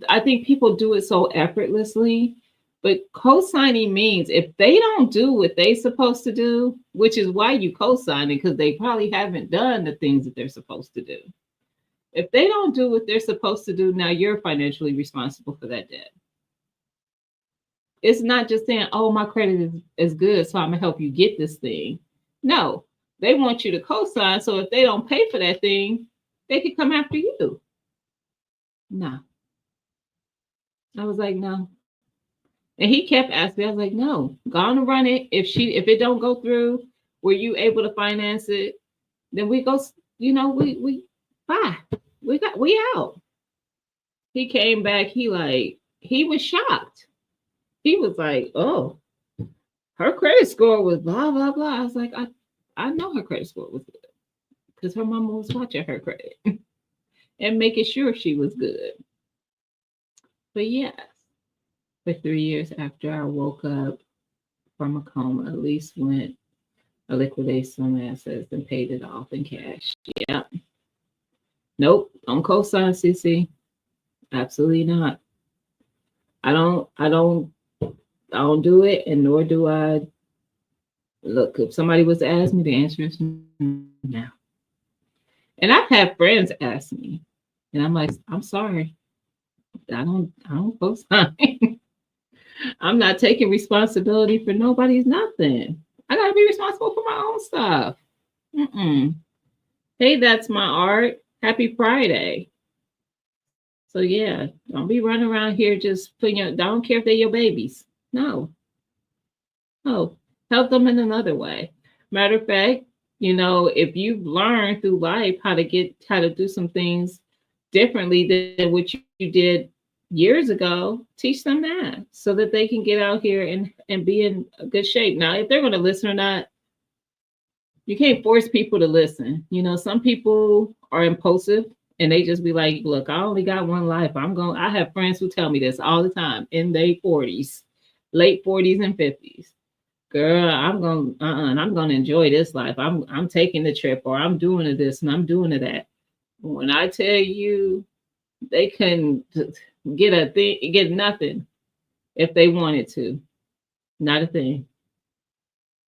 I think people do it so effortlessly. But co-signing means if they don't do what they're supposed to do, which is why you co-sign it, because they probably haven't done the things that they're supposed to do. If they don't do what they're supposed to do, now you're financially responsible for that debt. It's not just saying, oh, my credit is good, so I'm gonna help you get this thing. No, they want you to co-sign. So if they don't pay for that thing, they could come after you. No. I was like, no. And he kept asking me, I was like, no, go on and run it. If it don't go through, were you able to finance it? Then we go, we bye. We out. He came back, he was shocked. He was like, oh, her credit score was blah blah blah. I was like, I know her credit score was good because her mama was watching her credit and making sure she was good. But yes, for 3 years after I woke up from a coma, Elise went a liquidated some assets and paid it off in cash. Yeah. Nope. Don't co-sign, CC. Absolutely not. I don't do it, and nor do I. Look, if somebody was to ask me, the answer is no. And I've had friends ask me, and I'm like, I'm sorry, I don't co-sign. I'm not taking responsibility for nobody's nothing. I gotta be responsible for my own stuff. Mm-mm. Hey, that's my art. Happy Friday. So yeah, don't be running around here just putting your. I don't care if they're your babies. No, no, help them in another way. Matter of fact, if you've learned through life how to do some things differently than what you did years ago, teach them that so that they can get out here and be in good shape. Now, if they're going to listen or not, you can't force people to listen. Some people are impulsive and they just be like, look, I only got one life. I have friends who tell me this all the time in their 40s, late 40s and 50s. Girl, I'm gonna enjoy this life. I'm taking the trip, or I'm doing this and I'm doing that. When I tell you they couldn't get a thing, get nothing if they wanted to. Not a thing.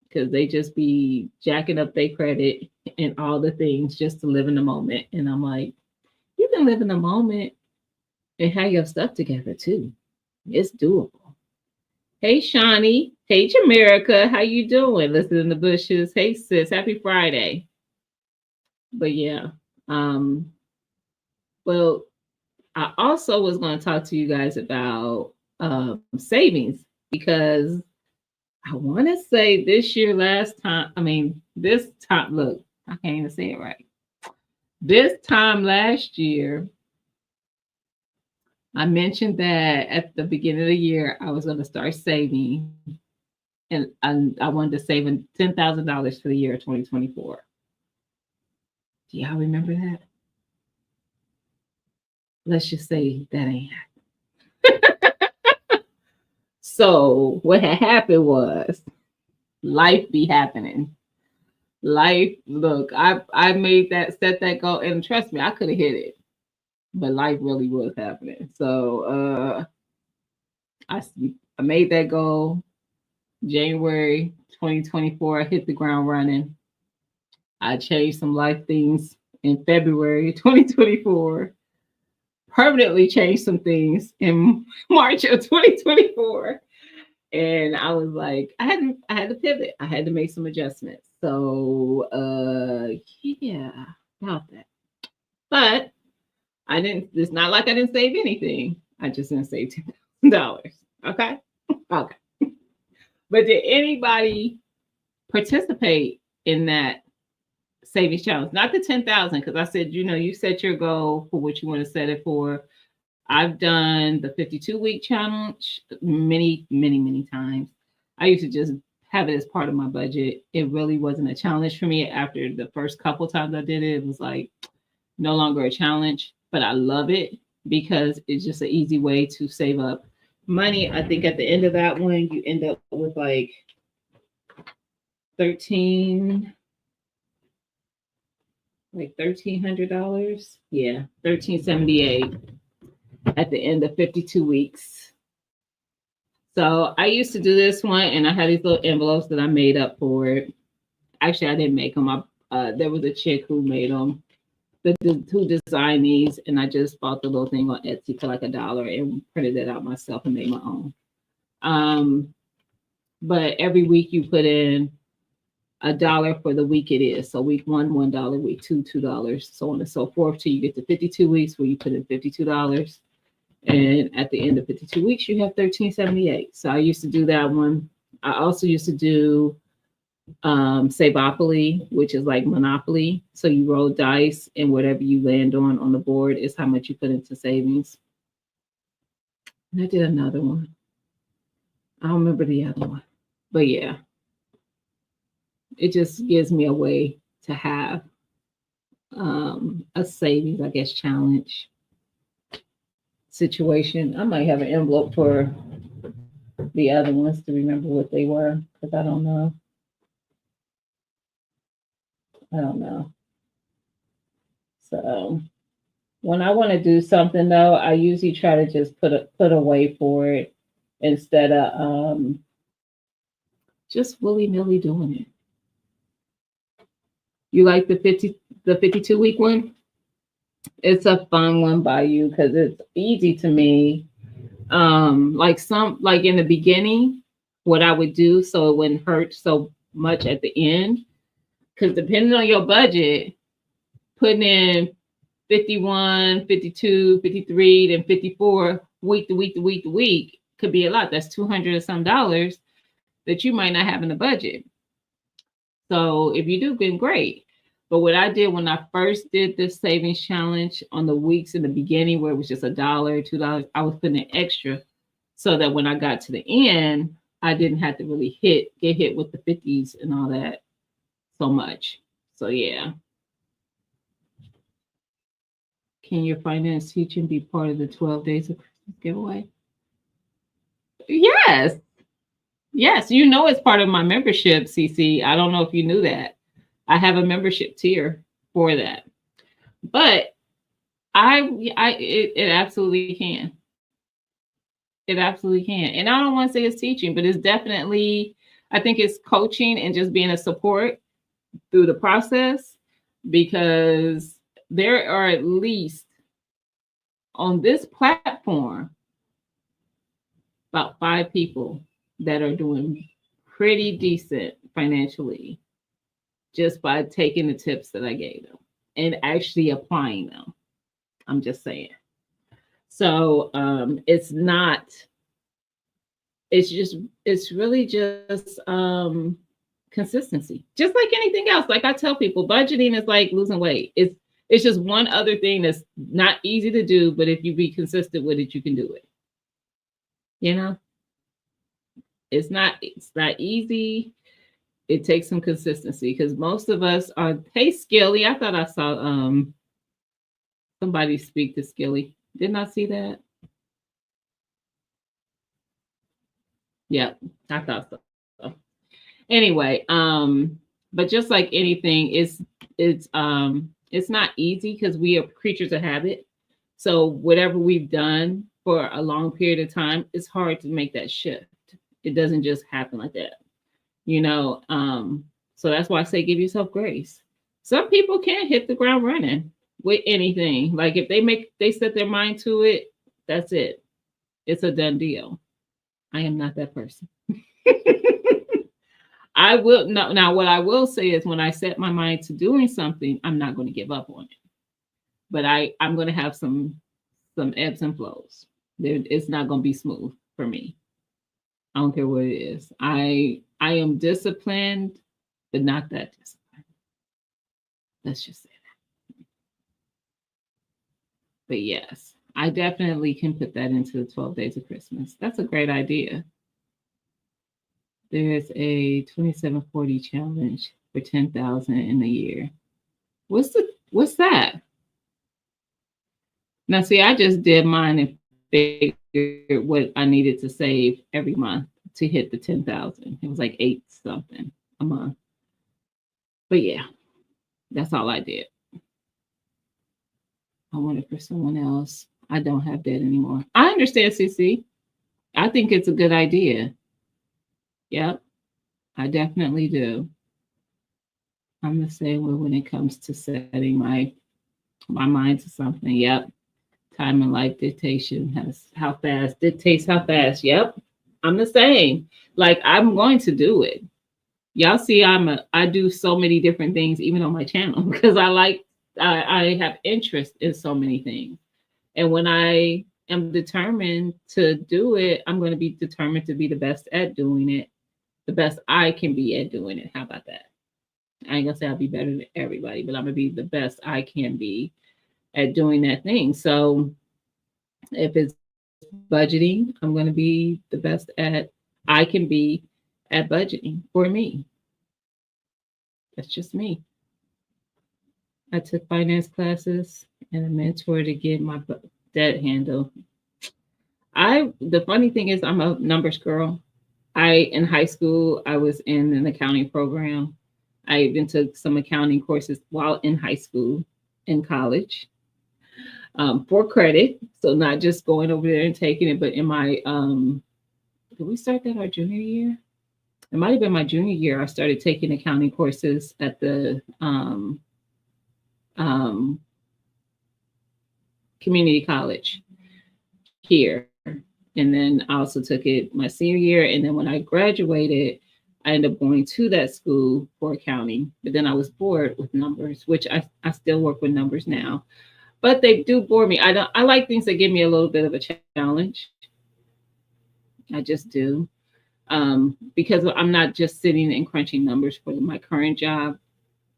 Because they just be jacking up their credit and all the things just to live in the moment. And I'm like, you can live in the moment and have your stuff together too. It's doable. Hey Shawnee. Hey Jamaica. How you doing? Listen in the bushes. Hey sis. Happy Friday. But yeah. Um, well, I also was going to talk to you guys about savings because I want to say this time, look, I can't even say it right. This time last year, I mentioned that at the beginning of the year, I was going to start saving and I wanted to save $10,000 for the year 2024. Do y'all remember that? Let's just say that ain't happened. So what had happened was life be happening. Life, look, I made that set that goal, and trust me, I could have hit it, but life really was happening. So I made that goal January 2024. I hit the ground running. I changed some life things in February 2024. Permanently changed some things in March of 2024. And I was like, I had to pivot. I had to make some adjustments. So yeah, about that. But it's not like I didn't save anything. I just didn't save $10,000. Okay. Okay. But did anybody participate in that savings challenge? Not the 10,000, because I said, you set your goal for what you want to set it for. I've done the 52-week challenge many, many, many times. I used to just have it as part of my budget. It really wasn't a challenge for me. After the first couple times I did it, it was like no longer a challenge, but I love it because it's just an easy way to save up money. I think at the end of that one, you end up with like 13, like $1,300. Yeah, 1378 at the end of 52 weeks. So I used to do this one, and I had these little envelopes that I made up for it. Actually, I didn't make them. There was a chick who made them. Who designed these, and I just bought the little thing on Etsy for like $1 and printed it out myself and made my own. But every week you put in $1 for the week it is. So week one, $1, week two, $2, so on and so forth till you get to 52 weeks where you put in $52. And at the end of 52 weeks, you have 1378. So I used to do that one. I also used to do Savopoly, which is like Monopoly. So you roll dice, and whatever you land on the board is how much you put into savings. And I did another one. I don't remember the other one, but yeah, it just gives me a way to have a savings, I guess, challenge situation. I might have an envelope for the other ones to remember what they were, because I don't know. So when I want to do something though, I usually try to just put away for it instead of just willy nilly doing it. You like the 52 week one? It's a fun one by you because it's easy to me. Like in the beginning, what I would do so it wouldn't hurt so much at the end. Because depending on your budget, putting in 51, 52, 53, then 54 week to week to week to week could be a lot. That's 200 or some dollars that you might not have in the budget. So if you do, then great. But what I did when I first did this savings challenge on the weeks in the beginning, where it was just $1, $2, I was putting in extra so that when I got to the end, I didn't have to really get hit with the 50s and all that so much. So yeah. Can your finance teaching be part of the 12 days of Christmas giveaway? Yes. Yes, it's part of my membership, CC. I don't know if you knew that. I have a membership tier for that. But it absolutely can. It absolutely can. And I don't want to say it's teaching, but it's definitely, I think it's coaching and just being a support through the process, because there are at least on this platform about 5 people that are doing pretty decent financially just by taking the tips that I gave them and actually applying them. I'm just saying. So it's really just consistency. Just like anything else. Like I tell people, budgeting is like losing weight. It's just one other thing that's not easy to do, but if you be consistent with it, you can do it. It's not easy. It takes some consistency, because most of us are, hey Skilly. I thought I saw somebody speak to Skilly. Didn't I see that? Yep, I thought so. Anyway, but just like anything, it's not easy because we are creatures of habit. So whatever we've done for a long period of time, it's hard to make that shift. It doesn't just happen like that, so that's why I say give yourself grace. Some people can't hit the ground running with anything. Like if they set their mind to it, that's it. It's a done deal. I am not that person. I will now what I will say is when I set my mind to doing something, I'm not going to give up on it. But I'm going to have some ebbs and flows. It's not going to be smooth for me. I don't care what it is. I am disciplined, but not that disciplined. Let's just say that. But yes, I definitely can put that into the 12 days of Christmas. That's a great idea. There's a 2740 challenge for 10,000 in a year. What's that? Now, see, I just did mine and figured what I needed to save every month to hit the 10,000. It was like 8 something a month. But yeah, that's all I did. I want it for someone else. I don't have that anymore. I understand, CC. I think it's a good idea. Yep, I definitely do. I'm the same way when it comes to setting my mind to something. Yep. Time and life dictation has how fast dictates how fast. Yep. I'm the same. Like I'm going to do it. Y'all see I do so many different things even on my channel because I have interest in so many things. And when I am determined to do it, I'm going to be determined to be the best at doing it, the best I can be at doing it. How about that? I ain't gonna say I'll be better than everybody, but I'm gonna be the best I can be at doing that thing. So if it's budgeting, I'm gonna be the best at I can be at budgeting for me. That's just me. I took finance classes and a mentor to get my debt handle. The funny thing is I'm a numbers girl. I in high school I was in an accounting program. I even took some accounting courses while in high school, in college, for credit. So not just going over there and taking it, but in my did we start that our junior year? It might have been my junior year. I started taking accounting courses at the um, community college here. And then I also took it my senior year. And then when I graduated, I ended up going to that school for accounting. But then I was bored with numbers, which I still work with numbers now. But they do bore me. I like things that give me a little bit of a challenge. I just do. Because I'm not just sitting and crunching numbers for my current job.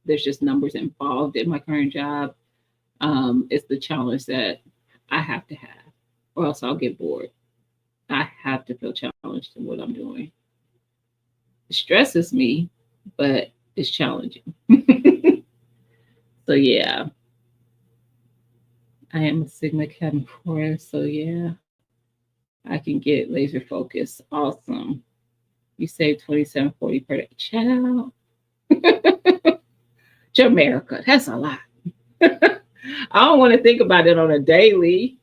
There's just numbers involved in my current job. It's the challenge that I have to have, or else I'll get bored. I have to feel challenged in what I'm doing. It stresses me, but it's challenging. So yeah, I am a Sigma Capricorn. So yeah, I can get laser focus. Awesome. You save 27.40 per day. Child. Jamaica. That's a lot. I don't want to think about it on a daily.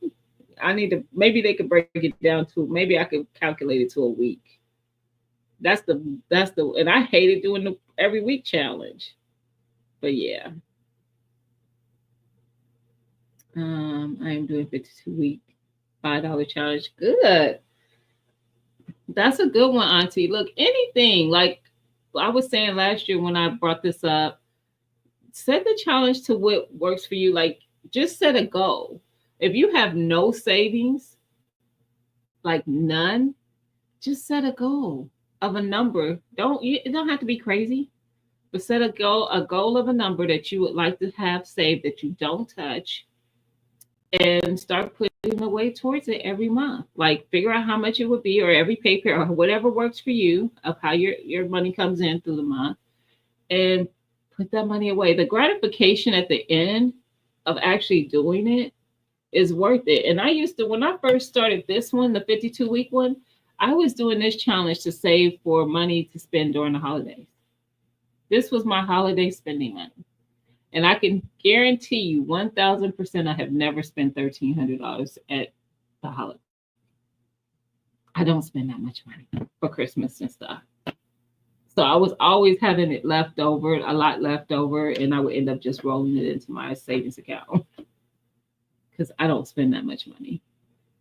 I need to maybe they could break it down to maybe I could calculate it to a week. That's the and I hated doing the every week challenge. But yeah. I am doing 52-week $5 challenge. Good. That's a good one, Auntie. Look, anything like I was saying last year when I brought this up, set the challenge to what works for you. Like just set a goal. If you have no savings, like none, just set a goal of a number. It don't have to be crazy, but set a goal of a number that you would like to have saved that you don't touch and start putting away towards it every month. Like figure out how much it would be or every pay period or whatever works for you of how your money comes in through the month and put that money away. The gratification at the end of actually doing it is worth it. And I used to, when I first started this one, the 52-week one, I was doing this challenge to save for money to spend during the holidays. This was my holiday spending money. And I can guarantee you 1000% I have never spent $1,300 at the holiday. I don't spend that much money for Christmas and stuff. So I was always having it left over, a lot left over, and I would end up just rolling it into my savings account because I don't spend that much money.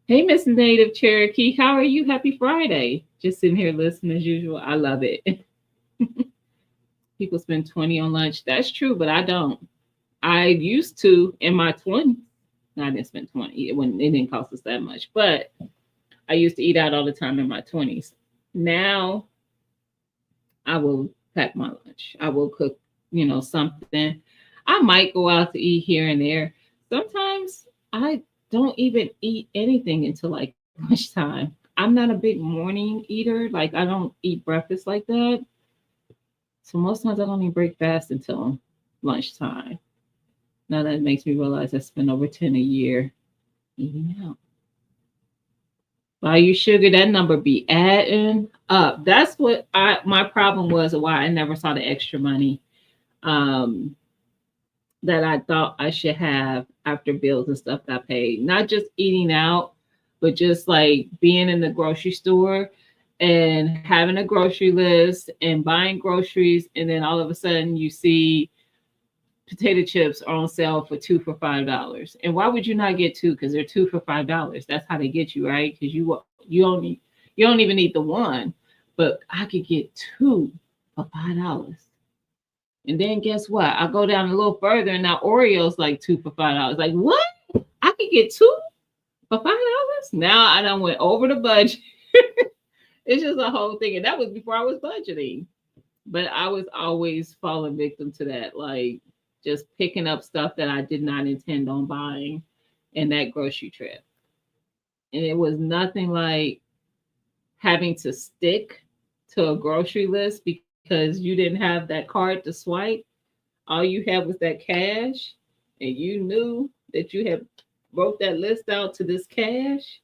Hey, Miss Native Cherokee, how are you? Happy Friday. Just sitting here listening as usual. I love it. People spend 20 on lunch. That's true, but I don't. I used to in my 20s. No, I didn't spend 20 when it didn't cost us that much, but I used to eat out all the time in my 20s. Now I will pack my lunch. I will cook, something. I might go out to eat here and there. Sometimes I don't even eat anything until like lunchtime. I'm not a big morning eater. Like I don't eat breakfast like that. So most times I don't even break fast until lunchtime. Now that makes me realize I spend over 10 a year eating out. Buy you sugar, that number be adding up. That's what my problem was, why I never saw the extra money. that I thought I should have after bills and stuff got paid. Not just eating out, but just like being in the grocery store and having a grocery list and buying groceries. And then all of a sudden you see potato chips are on sale for two for $5. And why would you not get two? Because they're two for $5. That's how they get you, right? Because you don't even need the one, but I could get two for $5. And then guess what? I go down a little further and now Oreos like two for $5. Like what? I could get two for $5? Now I done went over the budget. It's just a whole thing. And that was before I was budgeting. But I was always falling victim to that. Like just picking up stuff that I did not intend on buying in that grocery trip. And it was nothing like having to stick to a grocery list because you didn't have that card to swipe. All you had was that cash, and you knew that you had wrote that list out to this cash.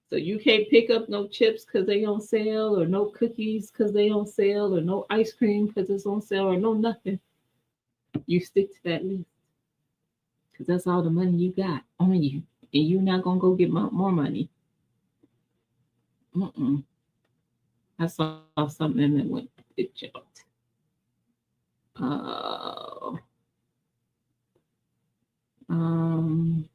So you can't pick up no chips because they on sale, or no cookies because they on sale, or no ice cream because it's on sale, or no nothing. You stick to that list because that's all the money you got on you, and you're not gonna go get more money. Mm-mm. I saw something that went it jumped. Uh, um,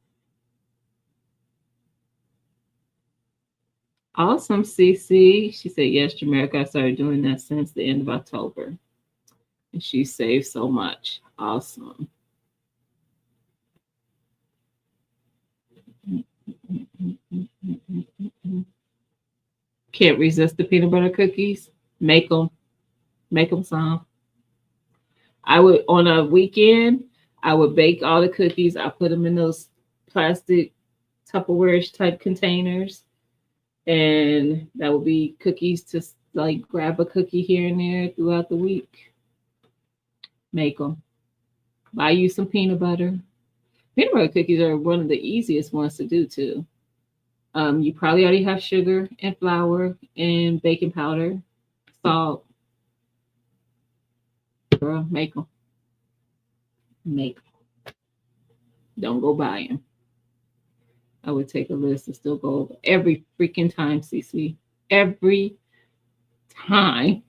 awesome, CC. She said, yes, Jamaica. I started doing that since the end of October. And she saved so much. Awesome. Can't resist the peanut butter cookies. Make them. Make them some. I would, on a weekend, I would bake all the cookies. I put them in those plastic Tupperware type containers. And that would be cookies to like grab a cookie here and there throughout the week. Make them. Buy you some peanut butter. Peanut butter cookies are one of the easiest ones to do too. You probably already have sugar and flour and baking powder, salt. Girl, make them. Make them. Don't go buy them. I would take a list and still go over every freaking time, CC. Every time.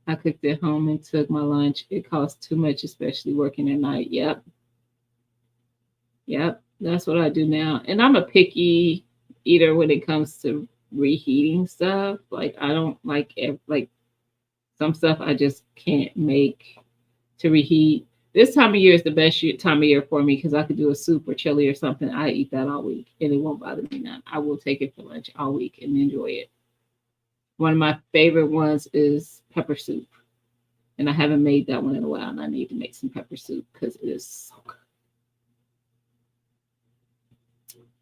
I cooked at home and took my lunch. It costs too much, especially working at night. Yep. Yep. That's what I do now. And I'm a picky eater when it comes to reheating stuff. Like I don't like some stuff I just can't make to reheat. This time of year is the best time of year for me because I could do a soup or chili or something. I eat that all week and it won't bother me none. I will take it for lunch all week and enjoy it. One of my favorite ones is pepper soup. And I haven't made that one in a while, and I need to make some pepper soup because it is so good.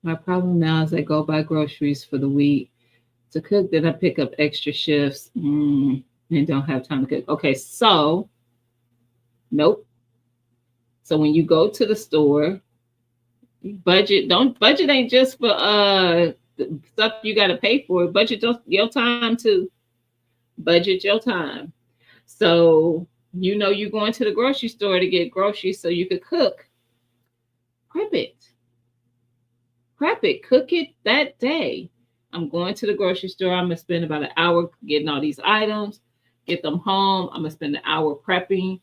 My problem now is I go buy groceries for the week to cook, then I pick up extra shifts and don't have time to cook. Okay, so nope. So when you go to the store, budget ain't just for stuff you got to pay for. Budget your time too. Budget your time. So you know you're going to the grocery store to get groceries so you could cook. Prep it. Prep it. Cook it that day. I'm going to the grocery store. I'm gonna spend about an hour getting all these items, get them home. I'm gonna spend an hour prepping,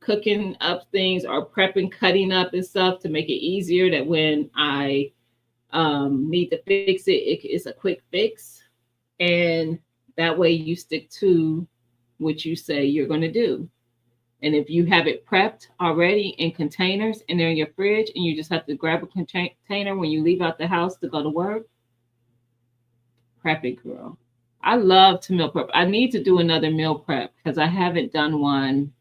cooking up things, or prepping, cutting up and stuff to make it easier. That when I need to fix it's a quick fix, and that way you stick to what you say you're going to do. And if you have it prepped already in containers and they're in your fridge and you just have to grab a container when you leave out the house to go to work, prep it, girl. I love to meal prep. I need to do another meal prep because I haven't done one.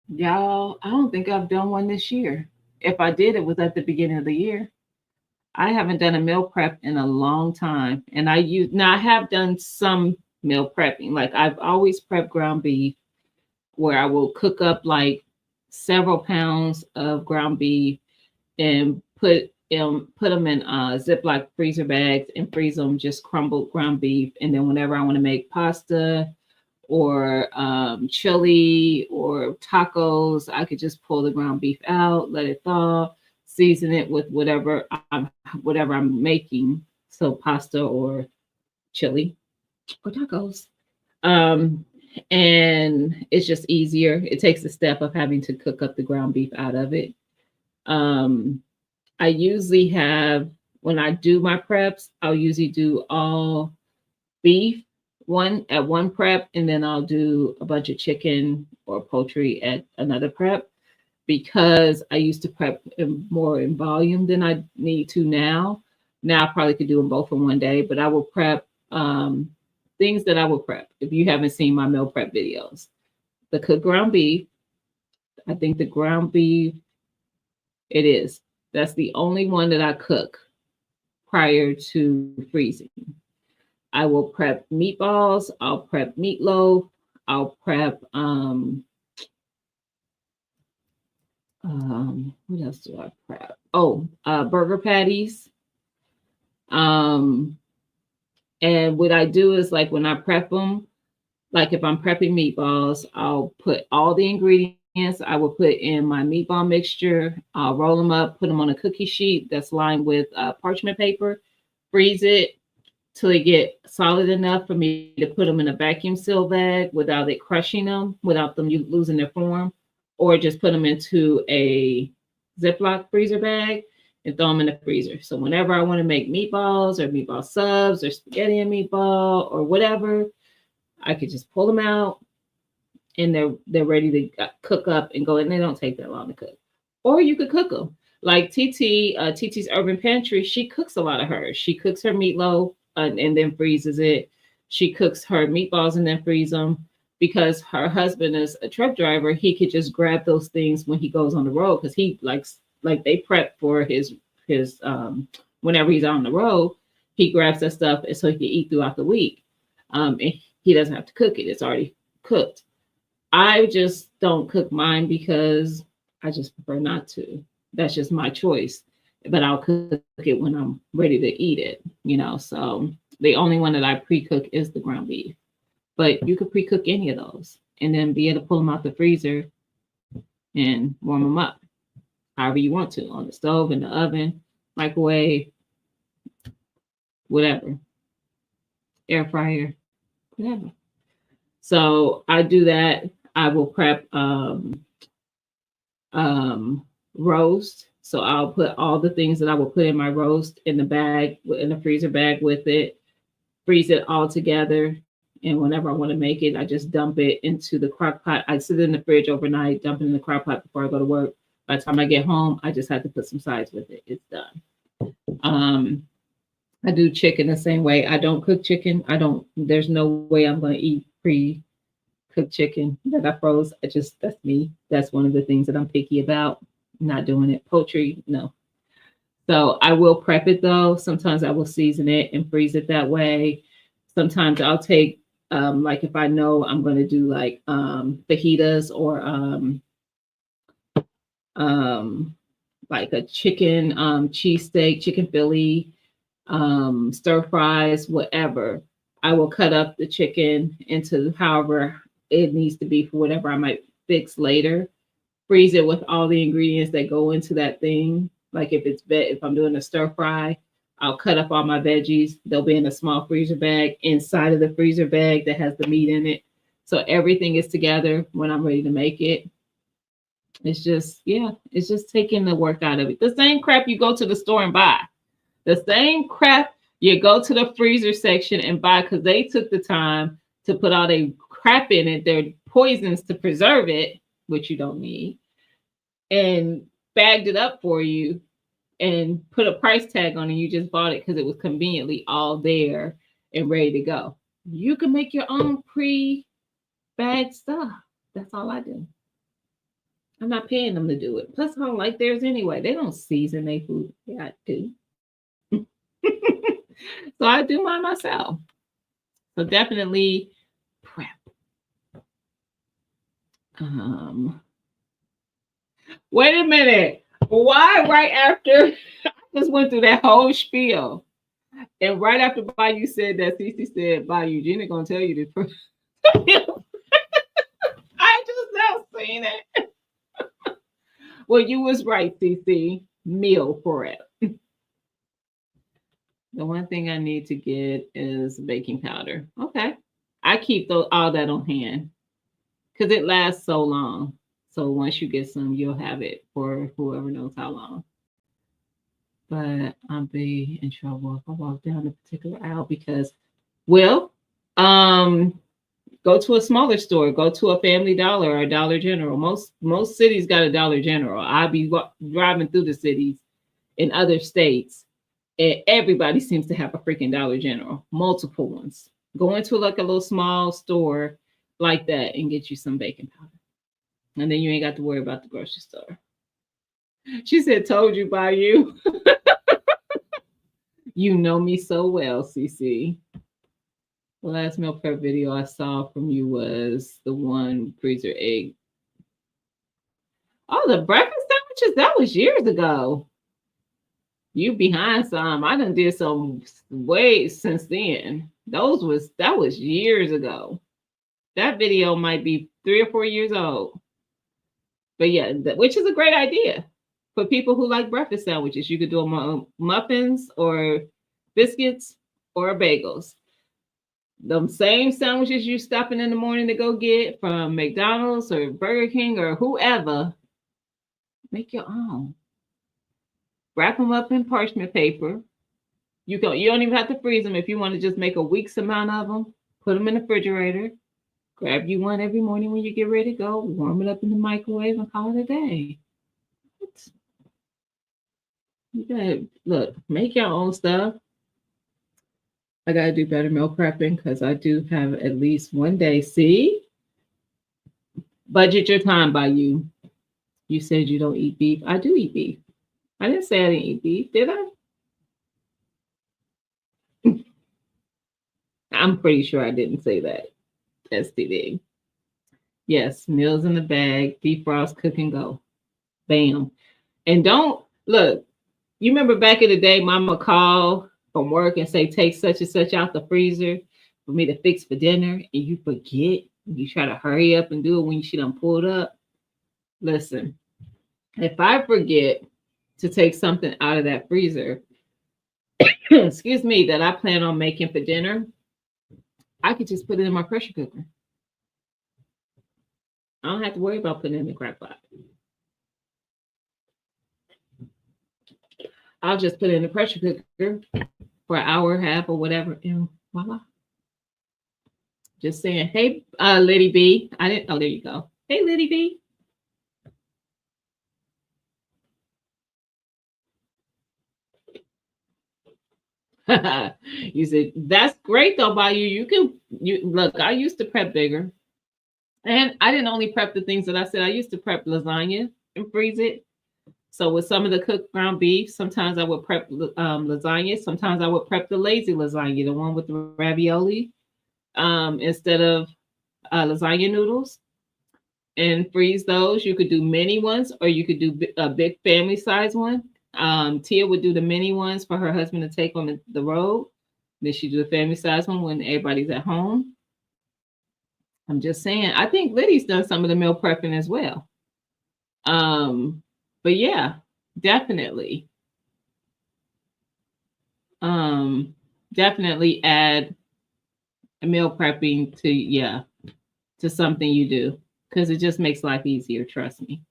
Y'all, I don't think I've done one this year. If I did, it was at the beginning of the year. I haven't done a meal prep in a long time. And I have done some meal prepping. Like I've always prepped ground beef where I will cook up like several pounds of ground beef and put them in Ziploc freezer bags and freeze them, just crumbled ground beef. And then whenever I want to make pasta or chili or tacos, I could just pull the ground beef out, let it thaw, season it with whatever I'm making. So pasta or chili or tacos. Um, and it's just easier. It takes the step of having to cook up the ground beef out of it. Um, I usually have, when I do my preps, I'll usually do all beef one prep, and then I'll do a bunch of chicken or poultry at another prep, because I used to prep more in volume than I need to now. Now I probably could do them both in one day, but I will prep things that I will prep. If you haven't seen my meal prep videos, the cooked ground beef, I think the ground beef, it is. That's the only one that I cook prior to freezing. I will prep meatballs. I'll prep meatloaf. I'll prep what else do I prep? Oh, burger patties. Um, and what I do is, like, when I prep them, like if I'm prepping meatballs, I'll put all the ingredients. I will put in my meatball mixture. I'll roll them up, put them on a cookie sheet that's lined with parchment paper, freeze it till they get solid enough for me to put them in a vacuum seal bag without it crushing them, without them losing their form, or just put them into a Ziploc freezer bag and throw them in the freezer. So whenever I want to make meatballs or meatball subs or spaghetti and meatball or whatever, I could just pull them out and they're ready to cook up and go. And they don't take that long to cook. Or you could cook them. Like TT's Urban Pantry, she cooks a lot of hers. She cooks her meatloaf and then freezes it. She cooks her meatballs and then freeze them, because her husband is a truck driver. He could just grab those things when he goes on the road, because he likes, like, they prep for his whenever he's on the road, he grabs that stuff and so he can eat throughout the week. And he doesn't have to cook it. It's already cooked. I just don't cook mine because I just prefer not to. That's just my choice. But I'll cook it when I'm ready to eat it, So the only one that I pre-cook is the ground beef. But you could pre-cook any of those and then be able to pull them out the freezer and warm them up however you want to, on the stove, in the oven, microwave, whatever, air fryer, whatever. So I do that. I will prep roast. So I'll put all the things that I will put in my roast in the bag, in the freezer bag with it, freeze it all together. And whenever I want to make it, I just dump it into the crock pot. I sit it in the fridge overnight, dump it in the crock pot before I go to work. By the time I get home, I just have to put some sides with it. It's done. I do chicken the same way. I don't cook chicken. There's no way I'm going to eat pre-cooked chicken that I froze. That's me. That's one of the things that I'm picky about. Not doing it. Poultry, no. So I will prep it though. Sometimes I will season it and freeze it that way. Sometimes I'll take, like if I know I'm going to do like fajitas or like a chicken cheesesteak, chicken Philly, stir fries, whatever. I will cut up the chicken into however it needs to be for whatever I might fix later. Freeze it with all the ingredients that go into that thing. Like if I'm doing a stir fry, I'll cut up all my veggies. They'll be in a small freezer bag inside of the freezer bag that has the meat in it. So everything is together when I'm ready to make it. It's just taking the work out of it. The same crap you go to the store and buy. The same crap you go to the freezer section and buy, because they took the time to put all their crap in it, their poisons to preserve it, which you don't need, and bagged it up for you and put a price tag on it. You just bought it because it was conveniently all there and ready to go. You can make your own pre-bagged stuff. That's all I do. I'm not paying them to do it. Plus, I don't like theirs anyway. They don't season their food. Yeah, I do. So I do mine myself. So definitely prep. Wait a minute. Why right after I just went through that whole spiel, and right after Bayou said that, Cece said, Bayou, Gina gonna tell you this. saying that. Well, you was right, CC. Meal prep. The one thing I need to get is baking powder. Okay. I keep all that on hand because it lasts so long. So once you get some, you'll have it for whoever knows how long. But I'll be in trouble if I walk down a particular aisle because, well, um, go to a smaller store, go to a Family Dollar or a Dollar General. Most cities got a Dollar General. I'll be driving through the cities in other states, and everybody seems to have a freaking Dollar General, multiple ones. Go into like a little small store like that and get you some baking powder, and then you ain't got to worry about the grocery store. She said, "Told you by you." You know me so well, CC. The last meal prep video I saw from you was the one freezer egg. Oh, the breakfast sandwiches? That was years ago. You behind some. I done did some way since then. That was years ago. That video might be 3 or 4 years old. But yeah, which is a great idea for people who like breakfast sandwiches. You could do muffins or biscuits or bagels. Them same sandwiches you stopping in the morning to go get from McDonald's or Burger King or whoever, make your own. Wrap them up in parchment paper. You don't even have to freeze them if you want to just make a week's amount of them. Put them in the refrigerator. Grab you one every morning when you get ready to go. Warm it up in the microwave and call it a day. You gotta look, make your own stuff. I gotta do better meal prepping because I do have at least one day. See, budget your time by you. You said you don't eat beef. I do eat beef. I didn't say I didn't eat beef, did I? I'm pretty sure I didn't say that. STD. Yes, meals in the bag, defrost, cook and go. Bam. And don't look, you remember back in the day, mama call from work and say, take such and such out the freezer for me to fix for dinner, and you forget. You try to hurry up and do it when she done pulled up. Listen, if I forget to take something out of that freezer, excuse me, that I plan on making for dinner, I could just put it in my pressure cooker. I don't have to worry about putting it in the crock pot. I'll just put it in the pressure cooker for an hour, half, or whatever, and voila. Just saying, hey, Liddy B. I didn't. Oh, there you go. Hey, Liddy B. You said that's great though. By you look. I used to prep bigger, and I didn't only prep the things that I said. I used to prep lasagna and freeze it. So with some of the cooked ground beef, sometimes I would prep lasagna. Sometimes I would prep the lazy lasagna, the one with the ravioli, instead of lasagna noodles, and freeze those. You could do mini ones, or you could do a big family size one. Tia would do the mini ones for her husband to take on the road. Then she do the family size one when everybody's at home. I'm just saying. I think Liddy's done some of the meal prepping as well. But yeah, definitely. Definitely add a meal prepping to something you do because it just makes life easier, trust me.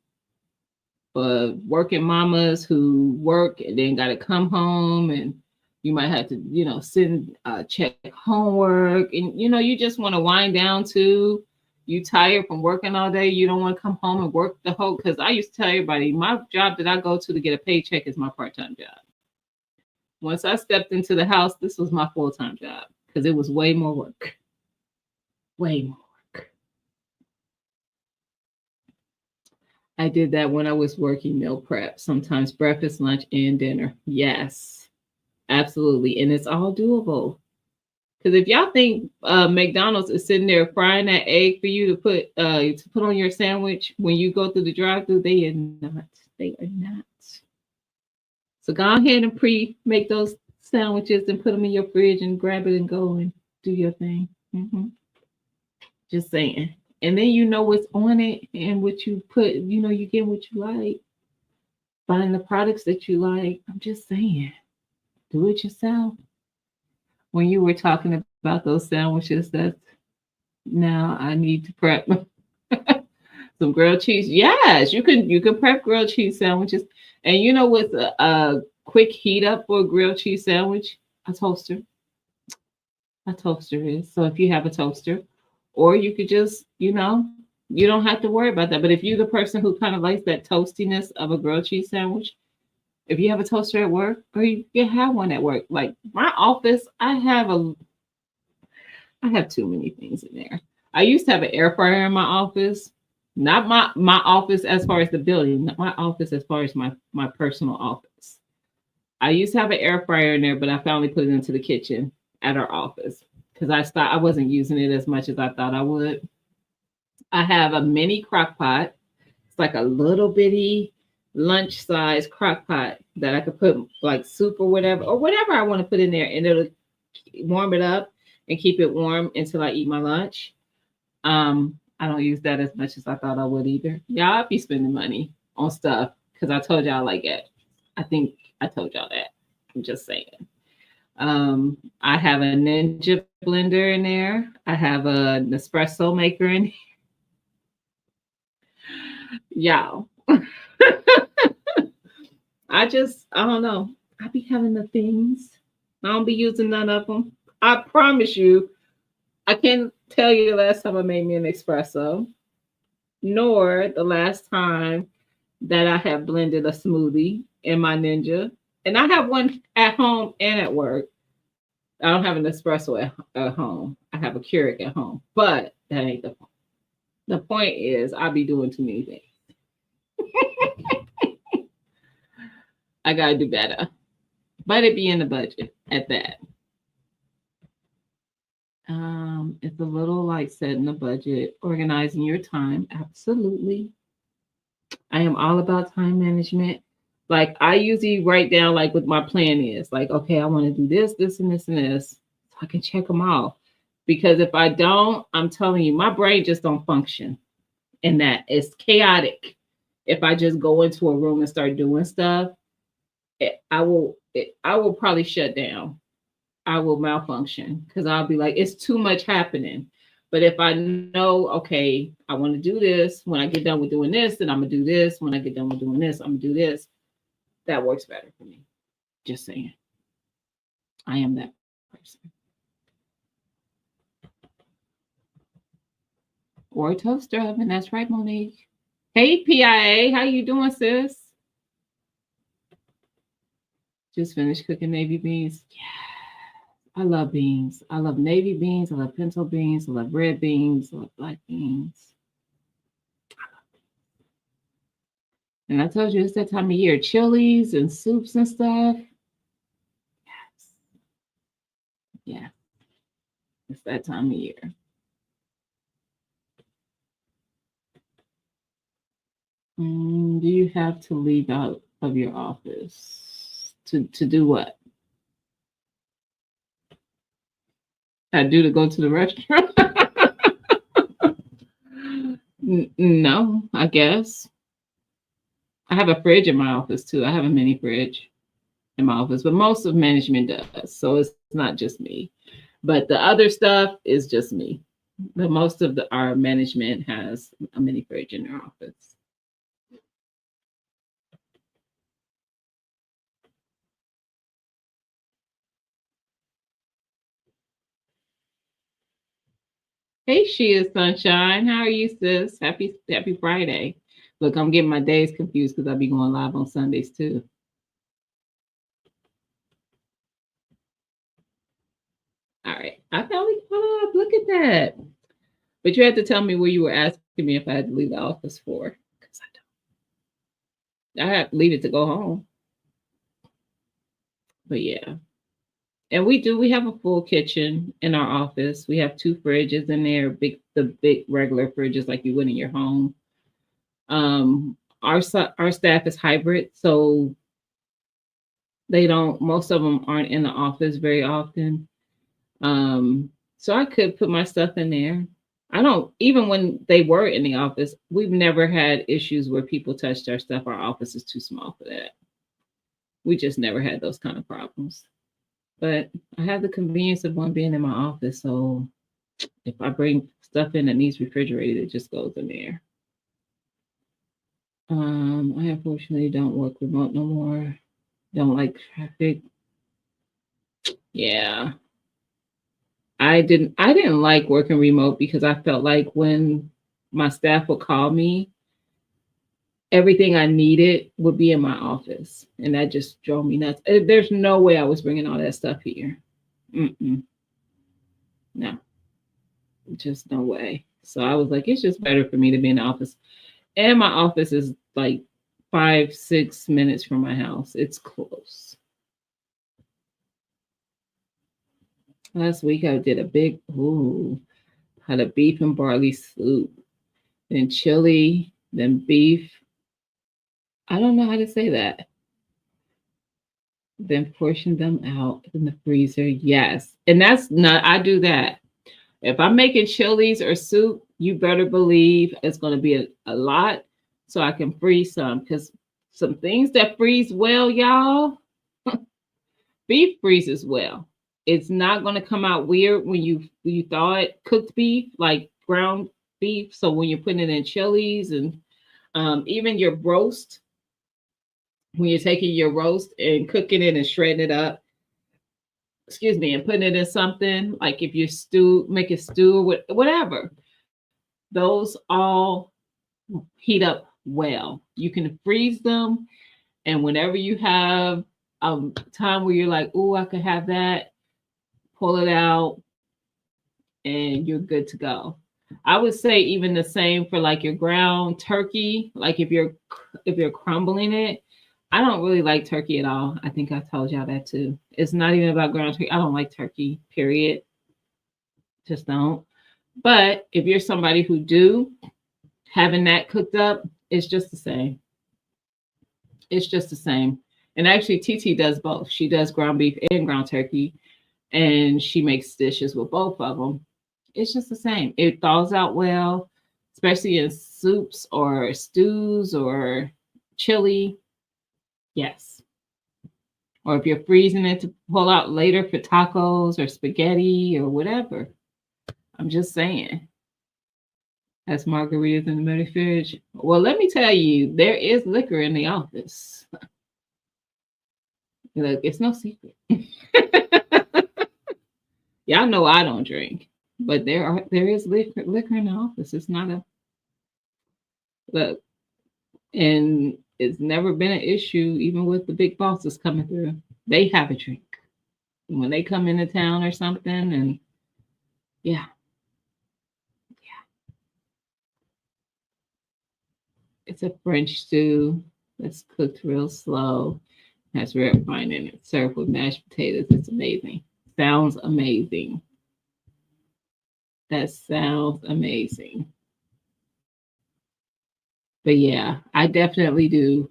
But working mamas who work and then gotta come home, and you might have to, send check homework, and you just want to wind down too. You tired from working all day, you don't want to come home and work the whole, because I used to tell everybody my job that I go to get a paycheck is my part-time job. Once I stepped into the house, this was my full-time job because it was way more work. Way more work. I did that when I was working meal prep, sometimes breakfast, lunch, and dinner. Yes, absolutely. And it's all doable. Because if y'all think McDonald's is sitting there frying that egg for you to put on your sandwich when you go through the drive-thru, they are not. They are not. So go ahead and make those sandwiches and put them in your fridge and grab it and go and do your thing. Just saying. and then you know what's on it and what you put, you get what you like, buying the products that you like. I'm just saying, do it yourself. When you were talking about those sandwiches, now I need to prep some grilled cheese. Yes, you can prep grilled cheese sandwiches. And you know what's a quick heat up for a grilled cheese sandwich? A toaster. A toaster is. So if you have a toaster, or you could just, you don't have to worry about that. But if you're the person who kind of likes that toastiness of a grilled cheese sandwich, if you have a toaster at work, or you can have one at work. Like my office, I have too many things in there. I used to have an air fryer in my office. Not my office as far as the building, not my office as far as my personal office. I used to have an air fryer in there, but I finally put it into the kitchen at our office because I wasn't using it as much as I thought I would. I have a mini crock pot. It's like a little bitty lunch size crock pot that I could put like soup or whatever I want to put in there, and it'll warm it up and keep it warm until I eat my lunch. I don't use that as much as I thought I would either. Y'all be spending money on stuff because I told y'all like it. I think I told y'all that. I'm just saying. I have a Ninja blender in there. I have a Nespresso maker in. Y'all. I don't know. I be having the things. I don't be using none of them. I promise you, I can't tell you the last time I made me an espresso, nor the last time that I have blended a smoothie in my Ninja. And I have one at home and at work. I don't have an espresso at home. I have a Keurig at home, but that ain't the point. The point is, I be doing too many things. I gotta do better, but it be in the budget at that. It's a little like setting a budget, organizing your time. Absolutely. I am all about time management. Like I usually write down like what my plan is. Like, okay, I want to do this, this, and this, and this. So I can check them off. Because if I don't, I'm telling you, my brain just don't function in that. It's chaotic. If I just go into a room and start doing stuff, I will probably shut down. I will malfunction because I'll be like, it's too much happening. But if I know, okay, I want to do this, when I get done with doing this, then I'm gonna do this. When I get done with doing this, I'm gonna do this. That works better for me. Just saying. I am that person. Or a toaster oven. That's right, Monique. Hey, PIA, how you doing, sis? Just finished cooking navy beans. Yeah, I love beans. I love navy beans. I love pinto beans. I love red beans. I love black beans. And I told you it's that time of year. Chilies and soups and stuff. Yes. Yeah. It's that time of year. Do you have to leave out of your office to do what? I do to go to the restaurant? No, I guess. I have a fridge in my office too. I have a mini fridge in my office, but most of management does. So it's not just me. But the other stuff is just me. But most of our management has a mini fridge in their office. Hey, Shia Sunshine. How are you, sis? Happy Friday. Look, I'm getting my days confused because I'll be going live on Sundays too. All right. I finally caught up. Look at that. But you had to tell me where you were asking me if I had to leave the office for. Because I don't. I have to leave it to go home. But yeah. And we have a full kitchen in our office. We have two fridges in there, the big regular fridges like you would in your home. Our staff is hybrid, so they don't most of them aren't in the office very often. So I could put my stuff in there. I don't, even when they were in the office, we've never had issues where people touched our stuff. Our office is too small for that. We just never had those kind of problems. But I have the convenience of one being in my office. So if I bring stuff in that needs refrigerated, it just goes in there. I unfortunately don't work remote no more. Don't like traffic. Yeah. I didn't like working remote because I felt like when my staff would call me, everything I needed would be in my office, and that just drove me nuts. There's no way I was bringing all that stuff here. Mm-mm, no, just no way. So I was like, it's just better for me to be in the office, and my office is like 5-6 minutes from my house. It's close. Last week I did a big had a beef and barley soup, then chili, then beef. I don't know how to say that. Then portion them out in the freezer. Yes. And that's not, I do that. If I'm making chilies or soup, you better believe it's going to be a lot so I can freeze some, because some things that freeze well, y'all, beef freezes well. It's not going to come out weird when you thaw it, cooked beef, like ground beef. So when you're putting it in chilies and even your roast, when you're taking your roast and cooking it and shredding it up, excuse me, and putting it in something like if you stew, make a stew or whatever, those all heat up well. You can freeze them, and whenever you have a time where you're like, "Oh, I could have that," pull it out, and you're good to go. I would say even the same for like your ground turkey. Like if you're crumbling it, I don't really like turkey at all. I think I told y'all that too. It's not even about ground turkey. I don't like turkey. Period. Just don't. But if you're somebody who do, having that cooked up, it's just the same. It's just the same. And actually, TT does both. She does ground beef and ground turkey, and she makes dishes with both of them. It's just the same. It thaws out well, especially in soups or stews or chili. Yes. Or if you're freezing it to pull out later for tacos or spaghetti or whatever. I'm just saying. Has margaritas in the fridge. Well, let me tell you, there is liquor in the office. Look, it's no secret. Y'all know I don't drink, but there is liquor in the office. It's not a look, and it's never been an issue, even with the big bosses coming through. They have a drink when they come into town or something, and yeah, yeah, it's a French stew that's cooked real slow. Has red wine in it, served with mashed potatoes. It's amazing. Sounds amazing. That sounds amazing. But yeah, I definitely do.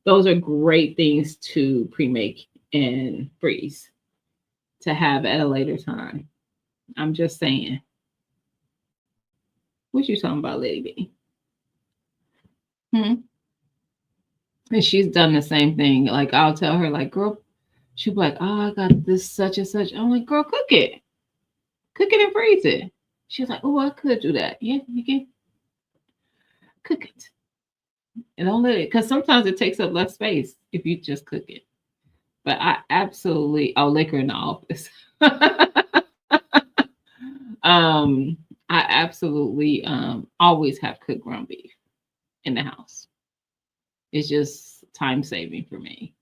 Those are great things to pre-make and freeze to have at a later time. I'm just saying. What you talking about, Lady B? Hmm? And she's done the same thing. Like I'll tell her, like, girl, she'll be like, "Oh, I got this such and such." I'm like, "Girl, cook it and freeze it." She's like, "Oh, I could do that." Yeah, you can cook it and don't let it, because sometimes it takes up less space if you just cook it. But I absolutely, oh, liquor in the office. um, I absolutely always have cooked ground beef in the house. It's just time saving for me.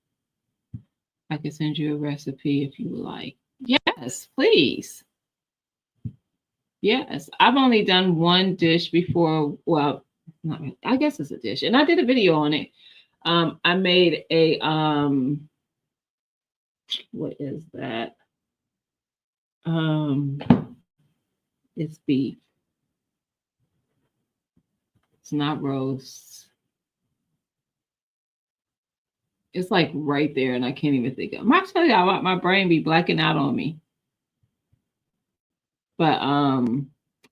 I can send you a recipe if you would like. Yes, please. Yes, I've only done one dish before. Well, not really. I guess it's a dish, and I did a video on it. I made a what is that? Um, it's beef. It's not roast. It's like right there, and I can't even think of. I tell you, my brain be blacking out on me. But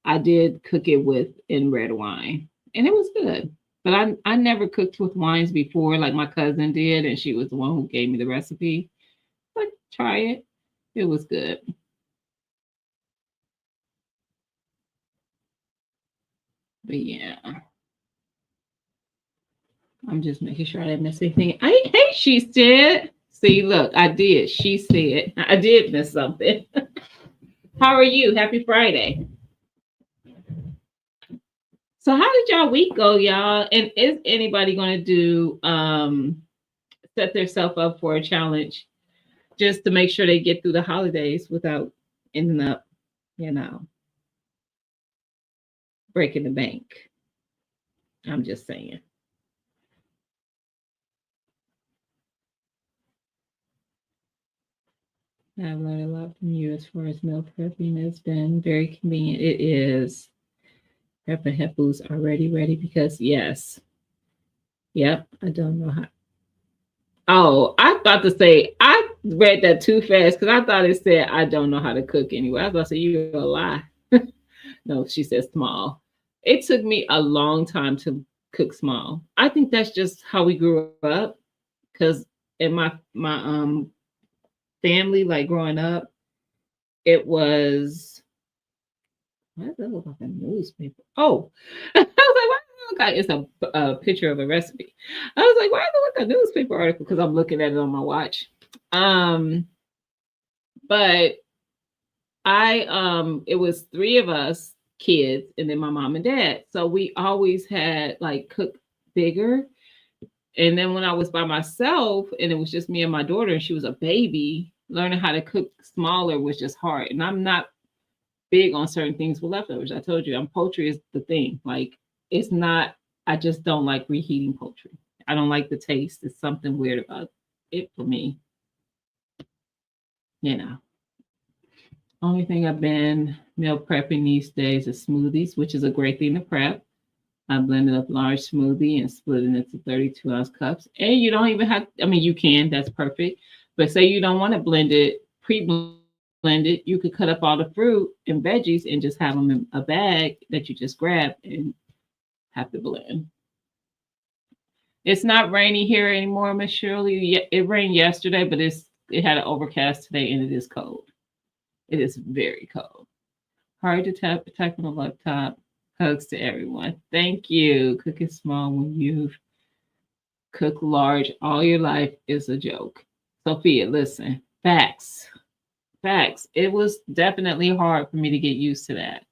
I did cook it with in red wine, and it was good. But I never cooked with wines before, like my cousin did, and she was the one who gave me the recipe. But try it; it was good. But yeah, I'm just making sure I didn't miss anything. Hey, she said. See, look, I did. She said I did miss something. How are you? Happy Friday. So how did y'all week go, y'all? And is anybody gonna do set themselves up for a challenge just to make sure they get through the holidays without ending up, you know, breaking the bank? I'm just saying. I've learned a lot from you as far as meal prepping. It's been very convenient. It is. Prep and have foods already ready because yes. Yep. I don't know how. Oh, I thought to say I read that too fast because I thought it said I don't know how to cook anyway. I was about to say you're a lie. No, she said small. It took me a long time to cook small. I think that's just how we grew up. Because in my family, like growing up, it was why does that look like a newspaper? Oh, I was like, why does it look like it's a picture of a recipe? I was like, why does it look like a newspaper article? Because I'm looking at it on my watch. Um, but it was three of us kids and then my mom and dad. So we always had like cook bigger. And then when I was by myself and it was just me and my daughter and she was a baby, learning how to cook smaller was just hard. And I'm not big on certain things with leftovers. I told you, poultry is the thing. Like it's not. I just don't like reheating poultry. I don't like the taste. It's something weird about it for me. You know. Only thing I've been meal prepping these days is smoothies, which is a great thing to prep. I blended up large smoothie and split it into 32-ounce cups. And you don't even have, I mean, you can, that's perfect. But say you don't want to blend it, pre-blend it, you could cut up all the fruit and veggies and just have them in a bag that you just grab and have to blend. It's not rainy here anymore, Miss Shirley. It rained yesterday, but it had an overcast today and it is cold. It is very cold. Hard to type on a laptop. Hugs to everyone. Thank you. Cooking small when you've cooked large all your life is a joke. Sophia, listen. Facts. Facts. It was definitely hard for me to get used to that.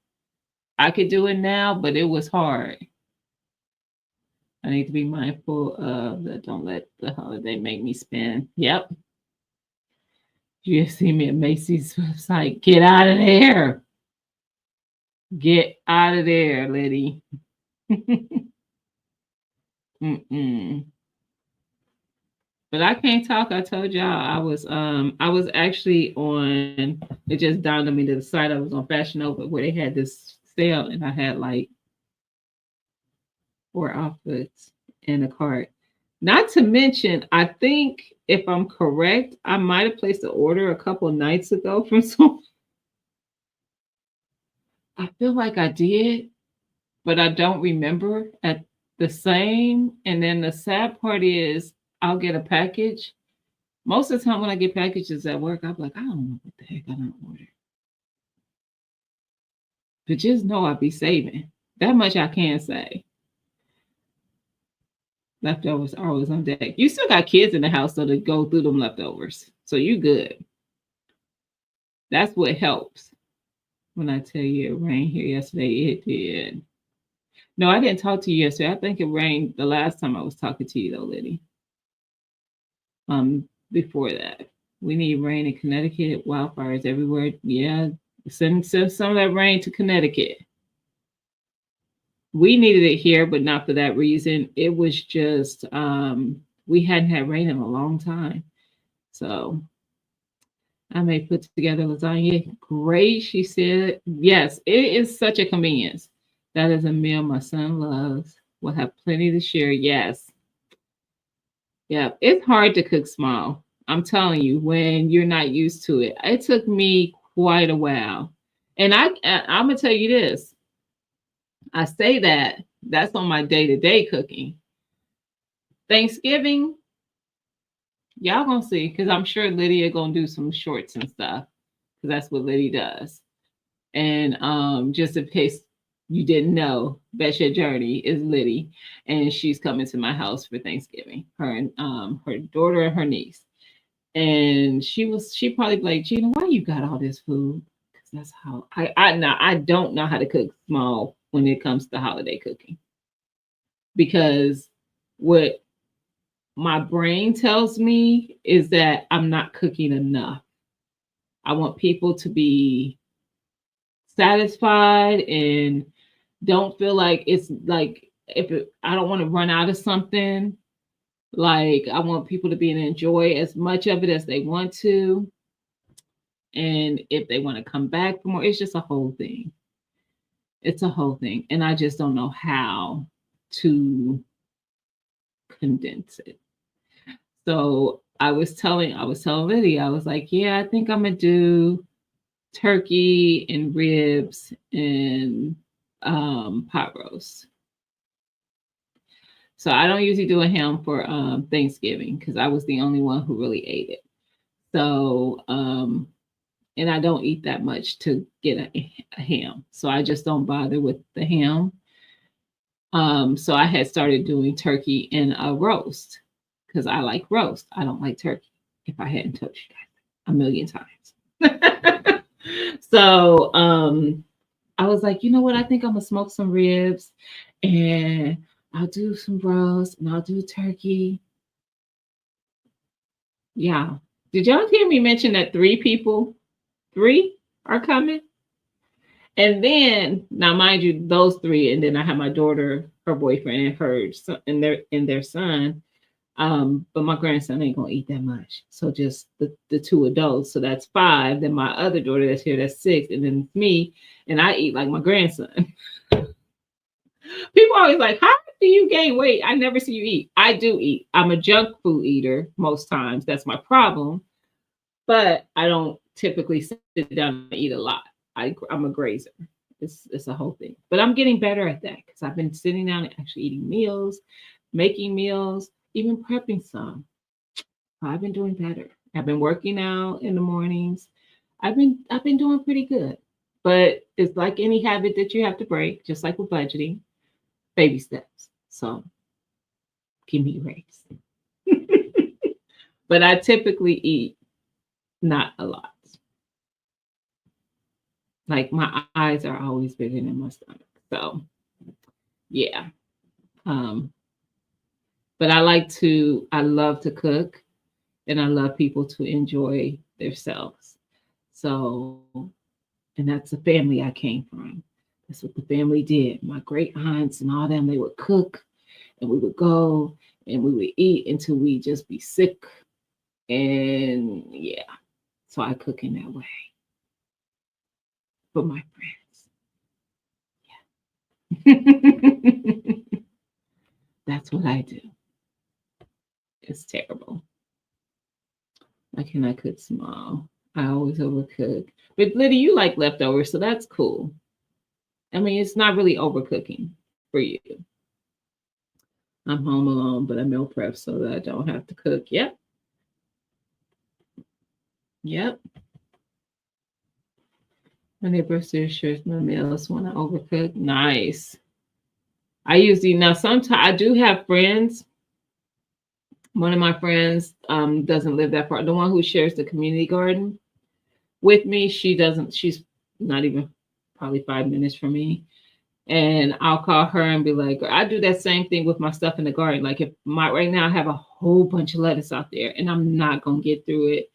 I could do it now, but it was hard. I need to be mindful of that. Don't let the holiday make me spend. Yep. You see me at Macy's website. Get out of there. Get out of there, Liddy. Mm-mm. But I can't talk. I told y'all I was actually on it just dawned on me to the site I was on Fashion Nova where they had this sale and I had like four outfits in a cart. Not to mention, I think if I'm correct, I might have placed an order a couple of nights ago from some. I feel like I did, but I don't remember at the same. And then the sad part is I'll get a package. Most of the time when I get packages at work, I'm like, I don't know what the heck I don't order. But just know I'll be saving. That much I can say. Leftovers are always on deck. You still got kids in the house so to go through them leftovers. So you good. That's what helps. When I tell you it rained here yesterday, it did. No, I didn't talk to you yesterday. I think it rained the last time I was talking to you though, Liddy. Before that. We need rain in Connecticut, wildfires everywhere. Yeah. Send some of that rain to Connecticut. We needed it here, but not for that reason. It was just we hadn't had rain in a long time. So I may put together lasagna. Great, she said. Yes, it is such a convenience. That is a meal my son loves. We'll have plenty to share. Yes. Yeah, it's hard to cook small. I'm telling you, when you're not used to it. It took me quite a while. And I'm gonna tell you this. I say that's on my day-to-day cooking. Thanksgiving, y'all gonna see, because I'm sure Lydia gonna do some shorts and stuff, because that's what Lydia does. And just in case you didn't know, Betcha Journey is Liddy, and she's coming to my house for Thanksgiving. Her and her daughter and her niece. And she probably be like, Gina, why you got all this food? Because that's how I don't know how to cook small when it comes to holiday cooking. Because what my brain tells me is that I'm not cooking enough. I want people to be satisfied and don't feel like it's like I don't want to run out of something. Like I want people to be and enjoy as much of it as they want to. And if they want to come back for more, it's just a whole thing. It's a whole thing. And I just don't know how to condense it. So I was telling Lydia, I was like, yeah, I think I'm gonna do turkey and ribs and pot roast. So I don't usually do a ham for Thanksgiving because I was the only one who really ate it. So and I don't eat that much to get a ham. So I just don't bother with the ham. So I had started doing turkey and a roast because I like roast. I don't like turkey. If I hadn't told you guys a million times. So I was like, you know what? I think I'm gonna smoke some ribs and I'll do some roast and I'll do turkey. Yeah. Did y'all hear me mention that three are coming? And then now, mind you, those three, and then I have my daughter, her boyfriend, and her and their son. But my grandson ain't gonna eat that much. So just the two adults. So that's five. Then my other daughter that's here, that's six, and then me, and I eat like my grandson. People always like, how do you gain weight? I never see you eat. I do eat. I'm a junk food eater most times. That's my problem. But I don't typically sit down and eat a lot. I'm a grazer. It's a whole thing. But I'm getting better at that because I've been sitting down and actually eating meals, making meals, even prepping some. I've been doing better. I've been working out in the mornings. I've been doing pretty good. But it's like any habit that you have to break, just like with budgeting, baby steps. So give me grace. But I typically eat not a lot. Like my eyes are always bigger than my stomach. So yeah. Um, but I love to cook and I love people to enjoy themselves. So, and that's the family I came from. That's what the family did. My great aunts and all them, they would cook and we would go and we would eat until we just be sick. And yeah, so I cook in that way for my friends. That's what I do. It's terrible. I cannot cook small. I always overcook. But Liddy, you like leftovers, so that's cool. I mean, it's not really overcooking for you. I'm home alone, but I meal prep so that I don't have to cook. Yep. Yep. My neighbor shares my meals when I overcook. Nice. I usually now sometimes I do have friends. One of my friends doesn't live that far. The one who shares the community garden with me, she doesn't. She's not even probably 5 minutes from me. And I'll call her and be like, I do that same thing with my stuff in the garden. Like if my right now I have a whole bunch of lettuce out there and I'm not gonna get through it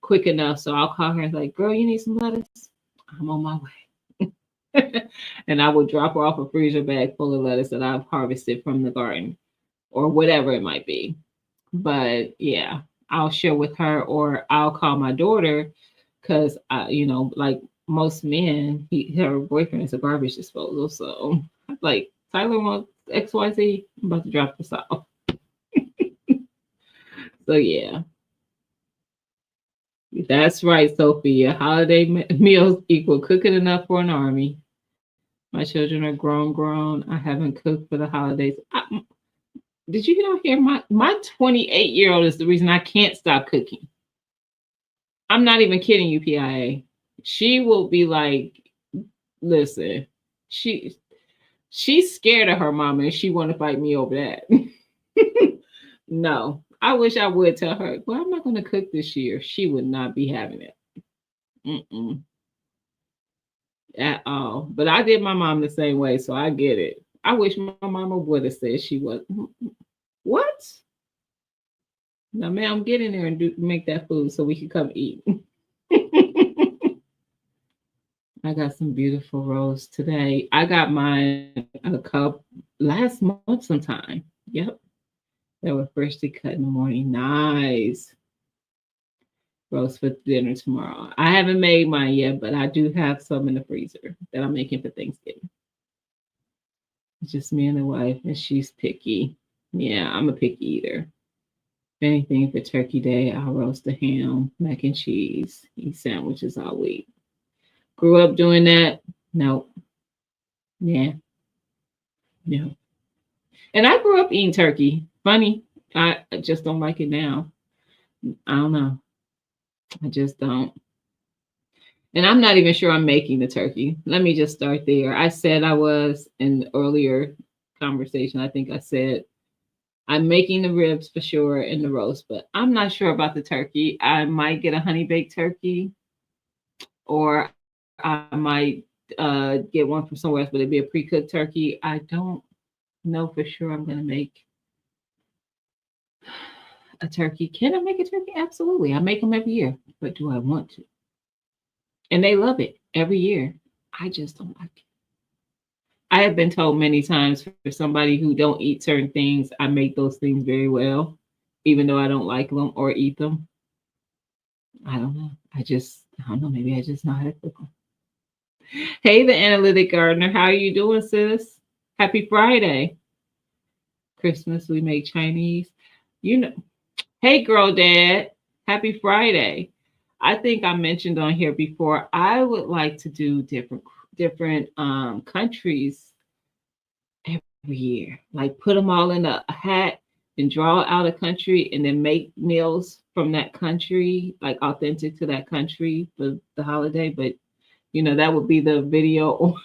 quick enough. So I'll call her and be like, girl, you need some lettuce? I'm on my way. And I will drop her off a freezer bag full of lettuce that I've harvested from the garden or whatever it might be. But yeah, I'll share with her or I'll call my daughter because like most men, her boyfriend is a garbage disposal. So like Tyler wants XYZ, I'm about to drop this off. So yeah. That's right, Sophia. Holiday meals equal cooking enough for an army. My children are grown. I haven't cooked for the holidays. Did you not hear my 28-year-old is the reason I can't stop cooking. I'm not even kidding you, PIA. She will be like, listen, she she's scared of her mama and she want to fight me over that. No, I wish I would tell her, well, I'm not going to cook this year. She would not be having it. Mm-mm, at all. But I did my mom the same way, so I get it. I wish my mama would have said she was. What? Now, ma'am, get in there and make that food so we can come eat. I got some beautiful rose today. I got mine a cup last month sometime. Yep. They were freshly cut in the morning. Nice. Roast for dinner tomorrow. I haven't made mine yet, but I do have some in the freezer that I'm making for Thanksgiving. It's just me and the wife, and she's picky. Yeah, I'm a picky eater. If anything for Turkey Day, I'll roast a ham, mac and cheese, eat sandwiches all week. Grew up doing that? No. Yeah. No. And I grew up eating turkey. Funny. I just don't like it now. I don't know. I just don't. And I'm not even sure I'm making the turkey. Let me just start there. I said I was in the earlier conversation. I think I said I'm making the ribs for sure and the roast, but I'm not sure about the turkey. I might get a honey baked turkey, or I might get one from somewhere else, but it'd be a pre-cooked turkey. I don't know for sure I'm going to make a turkey. Can I make a turkey? Absolutely. I make them every year, but do I want to? And they love it every year. I just don't like it. I have been told many times for somebody who don't eat certain things, I make those things very well, even though I don't like them or eat them. I don't know. I don't know. Maybe I just know how to cook them. Hey, the analytic gardener. How are you doing, sis? Happy Friday. Christmas, we make Chinese. You know, hey, girl, dad. Happy Friday. I think I mentioned on here before, I would like to do different countries every year. Like put them all in a hat and draw out a country and then make meals from that country, like authentic to that country for the holiday. But that would be the video.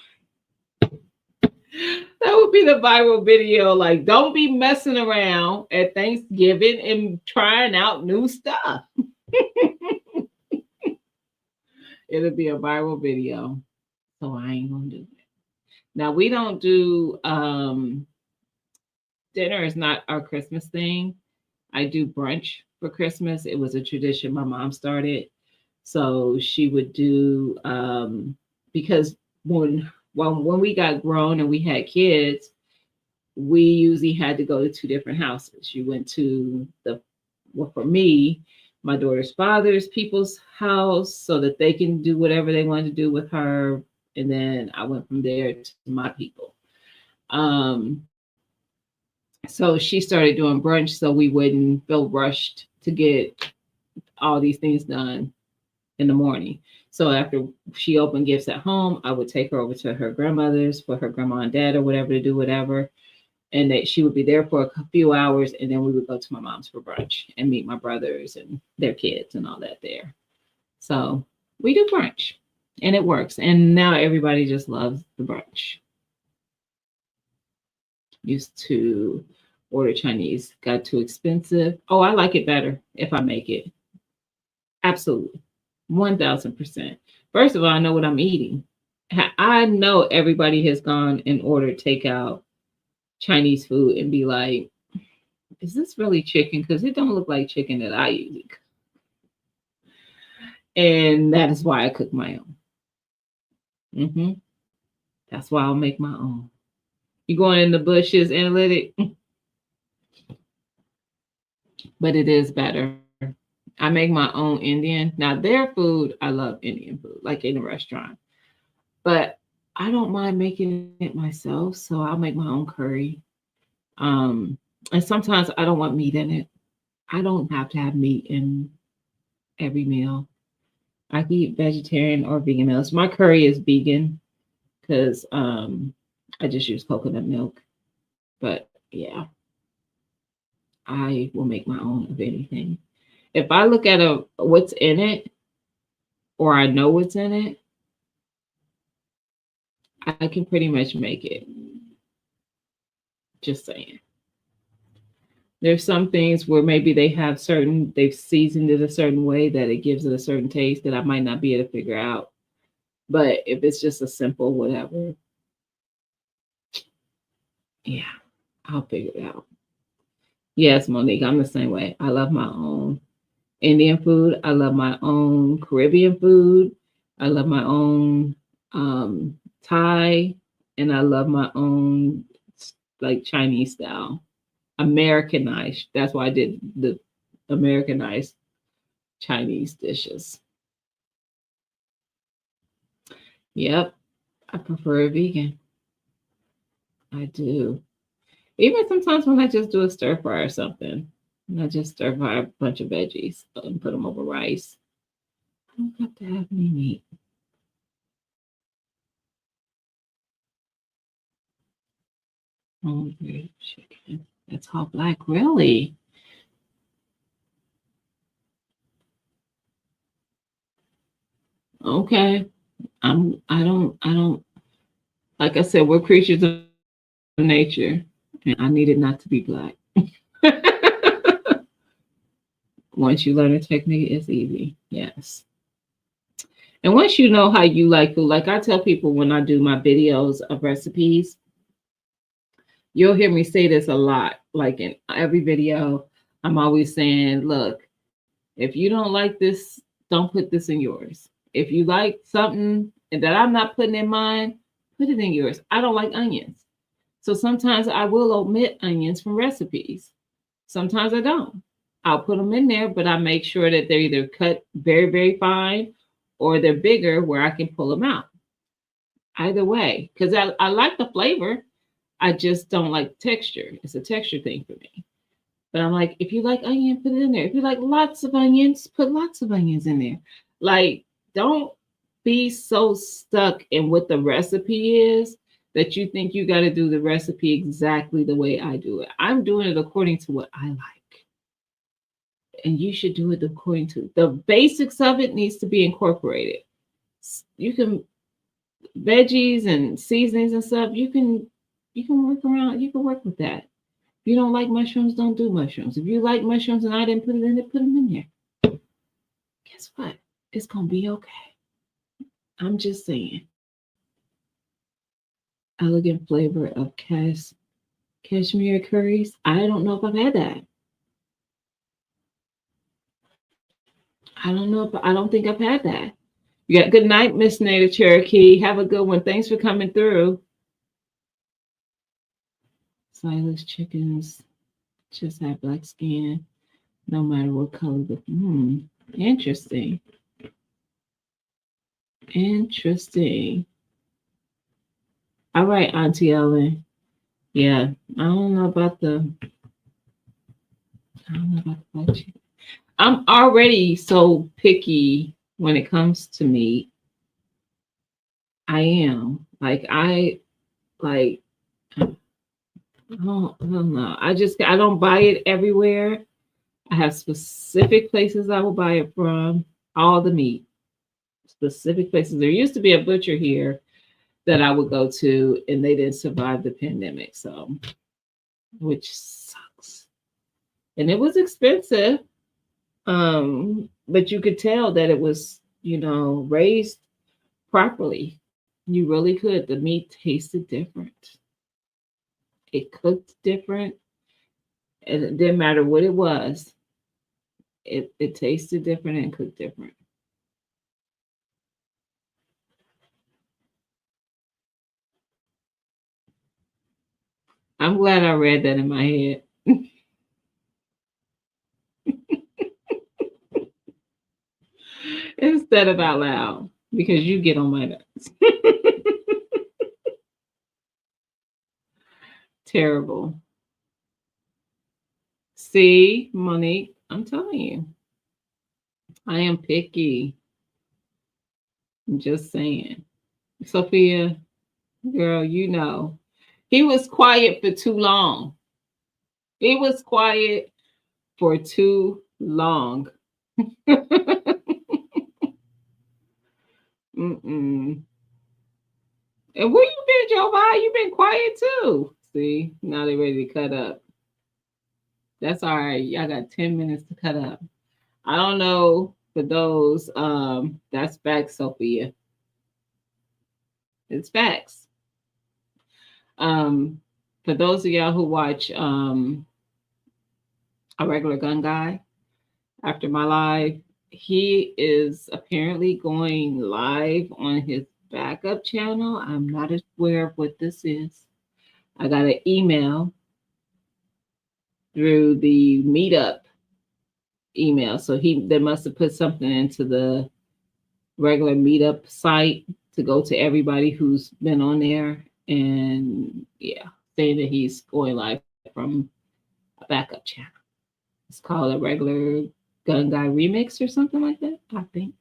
That would be the viral video. Like, don't be messing around at Thanksgiving and trying out new stuff. It'll be a viral video. So I ain't gonna do it. Now we don't do dinner is not our Christmas thing. I do brunch for Christmas. It was a tradition my mom started. So she would do because when we got grown and we had kids, we usually had to go to two different houses. You went to for me, my daughter's father's people's house so that they can do whatever they wanted to do with her. And then I went from there to my people. So she started doing brunch so we wouldn't feel rushed to get all these things done in the morning. So after she opened gifts at home, I would take her over to her grandmother's for her grandma and dad or whatever to do whatever. And that she would be there for a few hours, and then we would go to my mom's for brunch and meet my brothers and their kids and all that there. So we do brunch, and it works. And now everybody just loves the brunch. Used to order Chinese, got too expensive. Oh, I like it better if I make it. Absolutely. 1000%. First of all, I know what I'm eating. I know everybody has gone and ordered takeout Chinese food and be like, is this really chicken? Because it don't look like chicken that I usually cook. And that is why I cook my own. That's why I'll make my own. You going in the bushes, analytic? But it is better. I make my own Indian. Now their food, I love Indian food, like in a restaurant. But I don't mind making it myself. So I'll make my own curry. And sometimes I don't want meat in it. I don't have to have meat in every meal. I can eat vegetarian or vegan meals. My curry is vegan because I just use coconut milk. But yeah, I will make my own of anything. If I look at a what's in it or I know what's in it, I can pretty much make it. Just saying. There's some things where maybe they've seasoned it a certain way that it gives it a certain taste that I might not be able to figure out. But if it's just a simple whatever, yeah, I'll figure it out. Yes, Monique, I'm the same way. I love my own Indian food. I love my own Caribbean food. I love my own Thai, and I love my own like Chinese style, Americanized. That's why I did the Americanized Chinese dishes. Yep, I prefer a vegan. I do. Even sometimes when I just do a stir fry or something, and I just stir fry a bunch of veggies and put them over rice. I don't have to have any meat. Homemade chicken. That's all black, really. Okay. I don't like I said, we're creatures of nature. And I need it not to be black. Once you learn a technique, it's easy. Yes. And once you know how you like food, like I tell people when I do my videos of recipes, you'll hear me say this a lot. Like in every video, I'm always saying, look, if you don't like this, don't put this in yours. If you like something that I'm not putting in mine, put it in yours. I don't like onions. So sometimes I will omit onions from recipes. Sometimes I don't. I'll put them in there, but I make sure that they're either cut very, very fine or they're bigger where I can pull them out. Either way, because I like the flavor. I just don't like texture. It's a texture thing for me. But I'm like, if you like onion, put it in there. If you like lots of onions, put lots of onions in there. Like, don't be so stuck in what the recipe is that you think you got to do the recipe exactly the way I do it. I'm doing it according to what I like. And you should do it according to the basics of it needs to be incorporated. You can veggies and seasonings and stuff, you can work around, you can work with that. If you don't like mushrooms, don't do mushrooms. If you like mushrooms and I didn't put it in it, put them in there. Guess what? It's gonna be okay. I'm just saying. Elegant flavor of cashmere curries. I don't know if I've had that. I don't know if I don't think I've had that. You got good night, Miss Native Cherokee. Have a good one. Thanks for coming through. Silas chickens just have black skin, no matter what color. Interesting. Interesting. All right, Auntie Ellen. Yeah, I don't know about the. I don't know about the black chicken. I'm already so picky when it comes to meat. I am like I don't know. I don't buy it everywhere. I have specific places I will buy it from. All the meat, specific places. There used to be a butcher here that I would go to, and they didn't survive the pandemic. So, which sucks. And it was expensive. But you could tell that it was, raised properly. You really could. The meat tasted different. It cooked different. And it didn't matter what it was. It tasted different and cooked different. I'm glad I read that in my head instead of out loud because you get on my nerves. Terrible. See, Monique, I'm telling you, I am picky. I'm just saying. Sophia, Girl, you know. He was quiet for too long. He was quiet for too long. Mm-mm. And where you been, Joe? Why you been quiet too? See, now they ready to cut up. That's all right. Y'all got 10 minutes to cut up. I don't know for those. That's facts, Sophia. It's facts. Um, for those of y'all who watch a regular gun guy after my live, he is apparently going live on his backup channel. I'm not aware of what this is. I got an email through the meetup email. So they must have put something into the regular meetup site to go to everybody who's been on there, and yeah, saying that he's going live from a backup channel. It's called a regular gun guy remix or something like that, I think.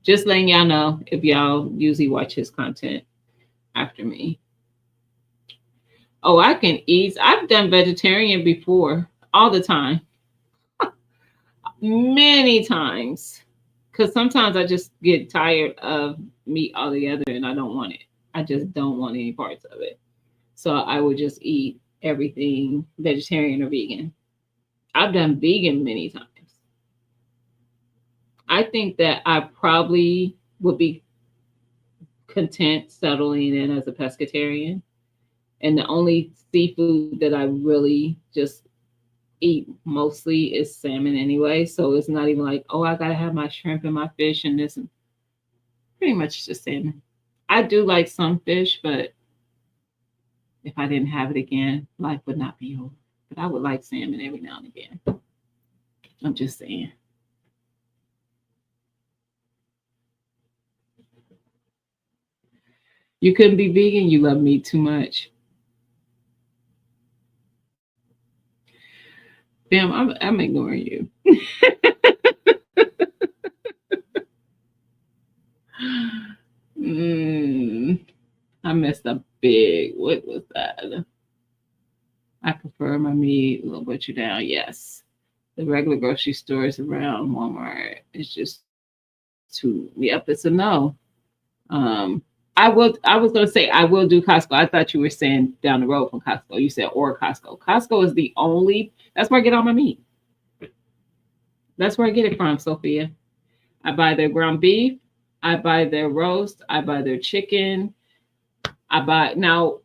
Just letting y'all know if y'all usually watch his content after me. Oh, I can eat. I've done vegetarian before, all the time, many times. Because sometimes I just get tired of meat altogether and I don't want it. I just don't want any parts of it. So I would just eat everything vegetarian or vegan. I've done vegan many times. I think that I probably would be content settling in as a pescatarian. And the only seafood that I really just eat mostly is salmon anyway. So it's not even like, oh, I gotta have my shrimp and my fish and this. And pretty much just salmon. I do like some fish, but if I didn't have it again, life would not be over. But I would like salmon every now and again. I'm just saying. You couldn't be vegan. You love meat too much. Bam, I'm ignoring you. mm, I messed up big. What was that? I prefer my meat a little butcher down. Yes. The regular grocery stores around Walmart. It's just too, yep, it's a no. I was gonna say I will do Costco. I thought you were saying down the road from Costco. You said or Costco. Costco is the only, that's where I get all my meat. That's where I get it from, Sophia. I buy their ground beef, I buy their roast, I buy their chicken. I buy now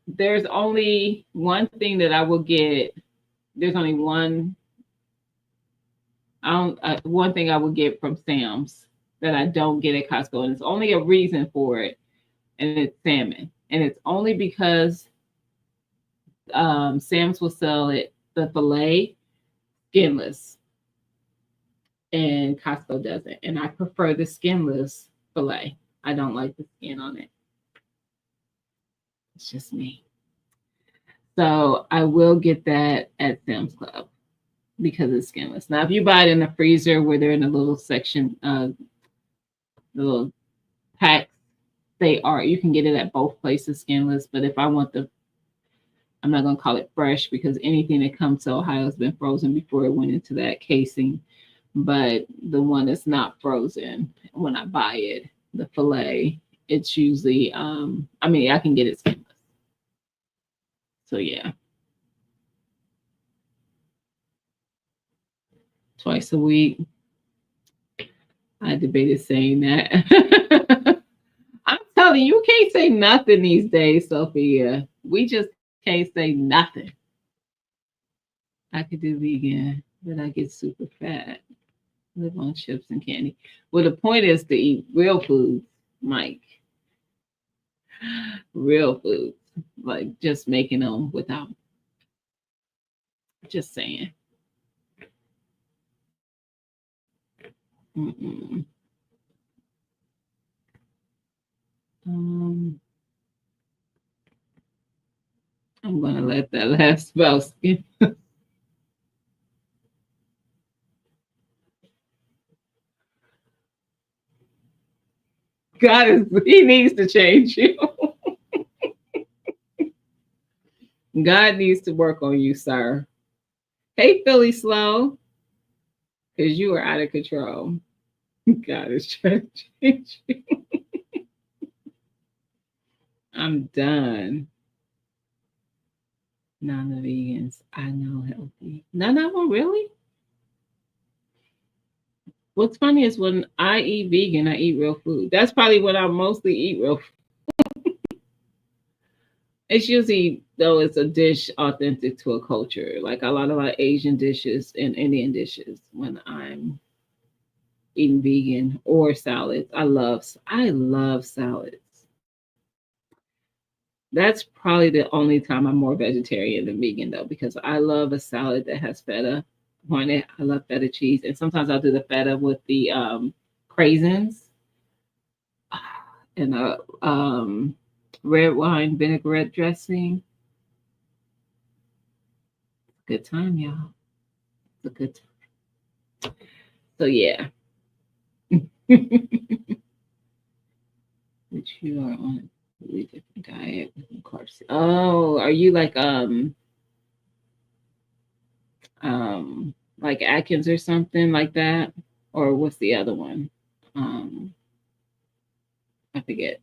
there's only one thing that I will get. There's only one thing I would get from Sam's that I don't get at Costco, and it's only a reason for it, and it's salmon, and it's only because Sam's will sell it the fillet skinless, and Costco doesn't, and I prefer the skinless fillet. I don't like the skin on it. It's just me. So I will get that at Sam's Club because it's skinless. Now, if you buy it in the freezer where they're in a little section, the little packs, they are. You can get it at both places skinless. But if I want I'm not gonna call it fresh because anything that comes to Ohio has been frozen before it went into that casing. But the one that's not frozen, when I buy it, the fillet, it's usually I can get it skinless. So yeah, twice a week. I debated saying that. I'm telling you, you can't say nothing these days, Sophia. We just can't say nothing. I could do vegan, but I get super fat. Live on chips and candy. Well, the point is to eat real foods, Mike. Real foods. Like just making them without, just saying. Mm-mm. Um, I'm gonna let that last spouse. God is, he needs to change you. God needs to work on you, sir. Hey, Philly Slow, because you are out of control. God is trying to change you. I'm done. None of the vegans I know healthy. None of them really. What's funny is when I eat vegan, I eat real food. That's probably when I mostly eat real. It's usually though it's a dish authentic to a culture, like a lot of like Asian dishes and Indian dishes. When I'm eating vegan or salads, I love salads. That's probably the only time I'm more vegetarian than vegan though, because I love a salad that has feta on it. I love feta cheese, and sometimes I'll do the feta with the craisins and a red wine vinaigrette dressing. Good time, y'all. It's a good time. So yeah, but you are on a completely different diet with carbs. Oh, are you like Atkins or something like that, or what's the other one? Um, I forget.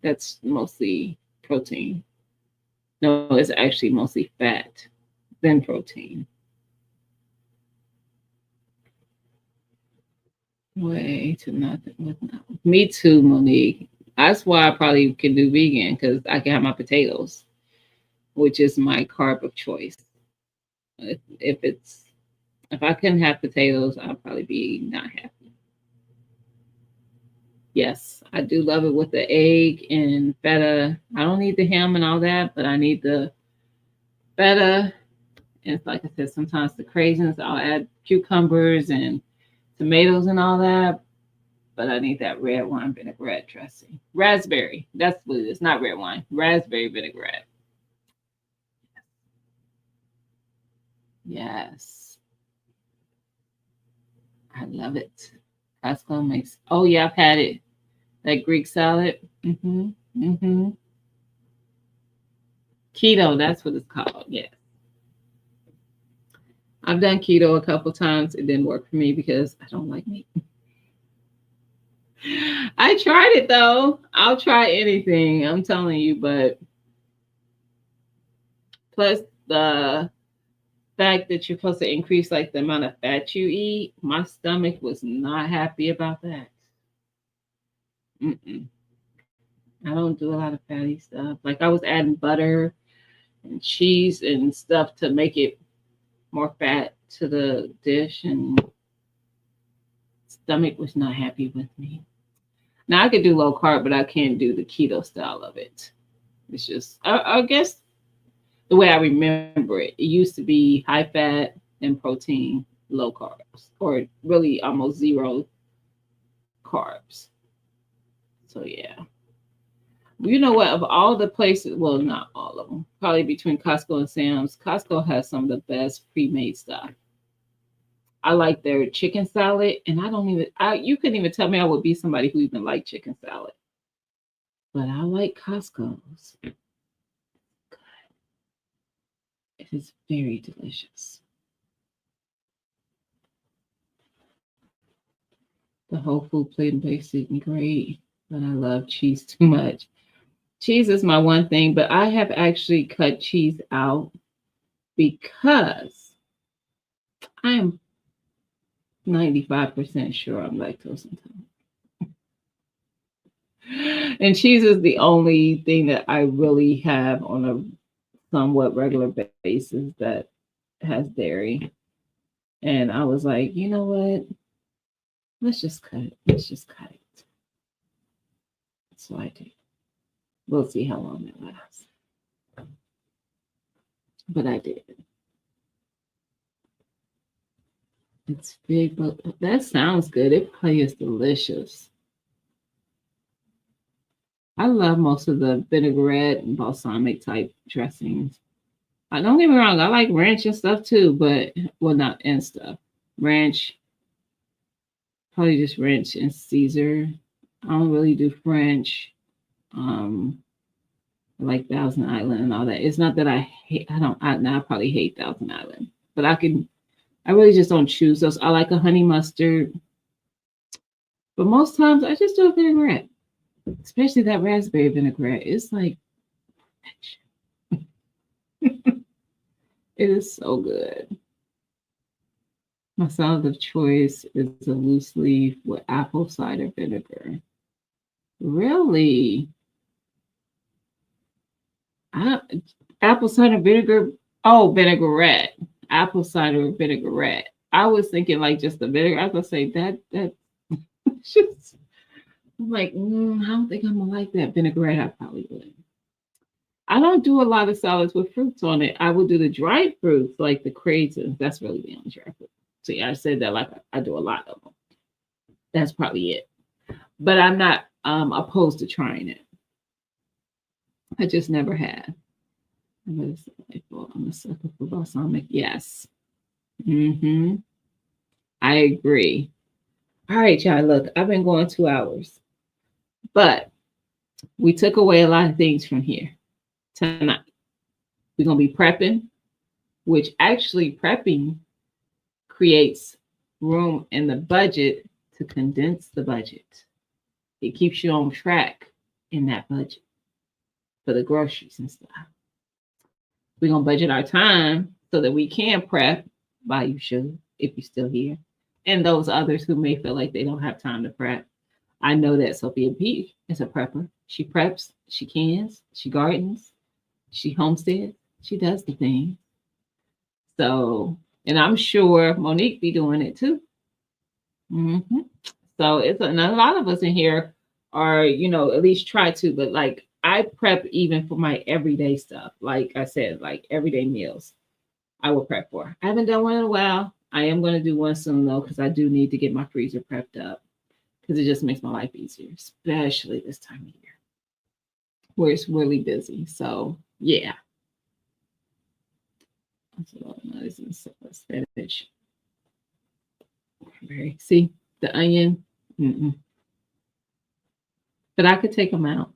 That's mostly protein. No, it's actually mostly fat, then protein. Way to nothing with no. Me too, Monique. That's why I probably can do vegan because I can have my potatoes, which is my carb of choice. If I couldn't have potatoes, I'd probably be not happy. Yes, I do love it with the egg and feta. I don't need the ham and all that, but I need the feta. And it's like I said, sometimes the craisins, I'll add cucumbers and tomatoes and all that. But I need that red wine vinaigrette dressing. Raspberry. That's what it is. Not red wine. Raspberry vinaigrette. Yes. I love it. Costco makes. Oh yeah, I've had it. That Greek salad. Mm-hmm. Mm-hmm. Keto. That's what it's called. Yeah. I've done keto a couple times. It didn't work for me because I don't like meat. I tried it though. I'll try anything. I'm telling you, but plus the fact that you're supposed to increase like the amount of fat you eat, my stomach was not happy about that. Mm-mm. I don't do a lot of fatty stuff. Like I was adding butter and cheese and stuff to make it more fat to the dish, and stomach was not happy with me. Now I could do low carb, but I can't do the keto style of it. It's just, I guess, the way I remember it. It used to be high fat and protein, low carbs, or really almost zero carbs. So yeah. You know what? Of all the places, well, not all of them, probably between Costco and Sam's, Costco has some of the best pre-made stuff. I like their chicken salad, and I don't even, you couldn't even tell me I would be somebody who even liked chicken salad. But I like Costco's. It is very delicious. The whole food plant based is great, but I love cheese too much. Cheese is my one thing, but I have actually cut cheese out because I am 95% sure I'm lactose intolerant. And cheese is the only thing that I really have on a somewhat regular basis that has dairy. And I was like, you know what? Let's just cut it. Let's just cut it. So I did. We'll see how long it lasts. But I did. It's big, but that sounds good. It probably is delicious. I love most of the vinaigrette and balsamic type dressings. I don't get me wrong, I like ranch and stuff too, but well, not and stuff. Ranch, probably just ranch and Caesar. I don't really do French. Um, I like Thousand Island and all that. It's not that I hate. I don't. I probably hate Thousand Island, but I can. I really just don't choose those. I like a honey mustard, but most times I just do a vinaigrette, especially that raspberry vinaigrette. It's like it is so good. My salad of choice is a loose leaf with apple cider vinegar. Really? I, apple cider vinegar? Oh, vinaigrette. Apple cider vinaigrette. I was thinking like just the vinegar. I was gonna say that just. I'm like, I don't think I'm gonna like that vinaigrette. I probably would. I don't do a lot of salads with fruits on it. I will do the dried fruits like the craisins. That's really the only dry fruit. See, I said that like I do a lot of them. That's probably it. But I'm not opposed to trying it. I just never had. I'm a sucker for balsamic. Yes. Mm-hmm. I agree. All right, y'all. Look, I've been going 2 hours, but we took away a lot of things from here tonight. We're gonna be prepping, which actually prepping creates room in the budget to condense the budget. It keeps you on track in that budget for the groceries and stuff. We're gonna budget our time so that we can prep while you should, if you're still here. And those others who may feel like they don't have time to prep. I know that Sophia B is a prepper. She preps, she cans, she gardens, she homesteads, she does the thing. So, and I'm sure Monique be doing it too. Mm-hmm. So and a lot of us in here are, at least try to, but like I prep even for my everyday stuff. Like I said, like everyday meals, I will prep for. I haven't done one in a while. I am going to do one soon though, because I do need to get my freezer prepped up because it just makes my life easier, especially this time of year where it's really busy. So yeah. This is spinach. See the onion. Mm-mm. But I could take them out.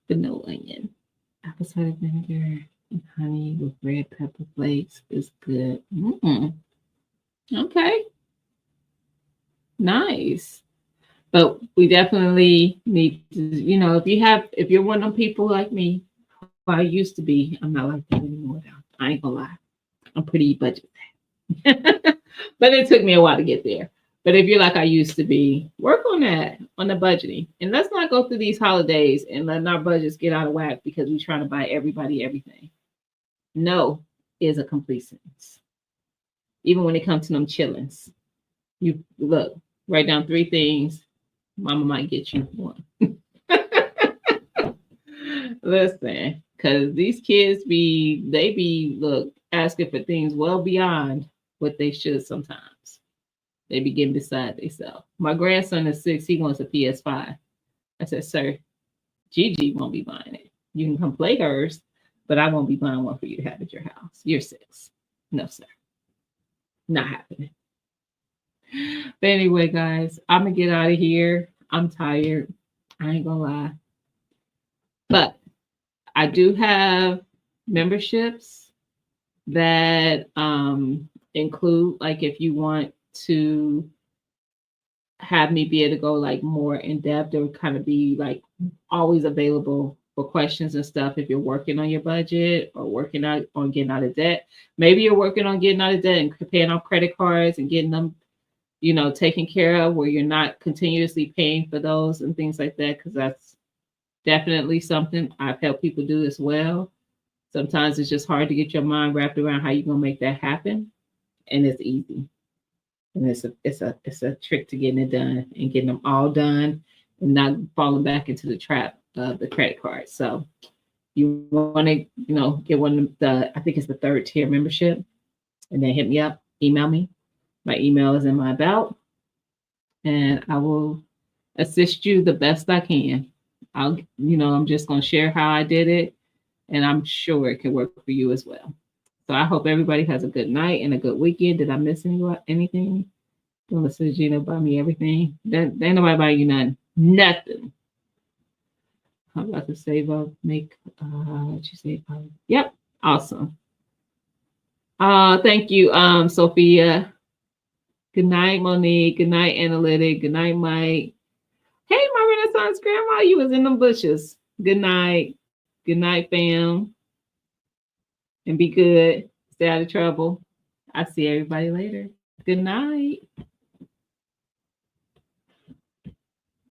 But no onion. Apple cider vinegar and honey with red pepper flakes is good. Okay. Nice. But we definitely need to, if you're one of them people like me, who I used to be, I'm not like that anymore now. I ain't gonna lie. I'm pretty budget. But it took me a while to get there. But if you're like I used to be, work on that, on the budgeting. And let's not go through these holidays and letting our budgets get out of whack because we're trying to buy everybody everything. No is a complete sentence. Even when it comes to them chillings. You look, write down 3 things. Mama might get you one. Listen, because these kids look, asking for things well beyond what they should sometimes. They be getting beside themselves. My grandson is 6. He wants a PS5. I said, sir, Gigi won't be buying it. You can come play hers, but I won't be buying one for you to have at your house. You're 6. No, sir. Not happening. But anyway, guys, I'm going to get out of here. I'm tired. I ain't going to lie. But I do have memberships that include, like, if you want to have me be able to go like more in depth or kind of be like always available for questions and stuff if you're working on your budget or working out on getting out of debt. Maybe you're working on getting out of debt and paying off credit cards and getting them, taken care of where you're not continuously paying for those and things like that, because that's definitely something I've helped people do as well. Sometimes it's just hard to get your mind wrapped around how you're gonna make that happen, and it's easy. And it's a trick to getting it done and getting them all done and not falling back into the trap of the credit card. So you want to, get one of I think it's the 3rd tier membership, and then hit me up, email me. My email is in my about, and I will assist you the best I can. I'm just going to share how I did it, and I'm sure it can work for you as well. So I hope everybody has a good night and a good weekend. Did I miss anything? Don't listen to Gina buy me everything. Ain't nobody buy you nothing. Nothing. I'm about to save up, make what you say? Yep, awesome. Thank you, Sophia. Good night, Monique. Good night, Analytic. Good night, Mike. Hey, my Renaissance grandma, you was in the bushes. Good night. Good night, fam. And be good. Stay out of trouble. I'll see everybody later. Good night.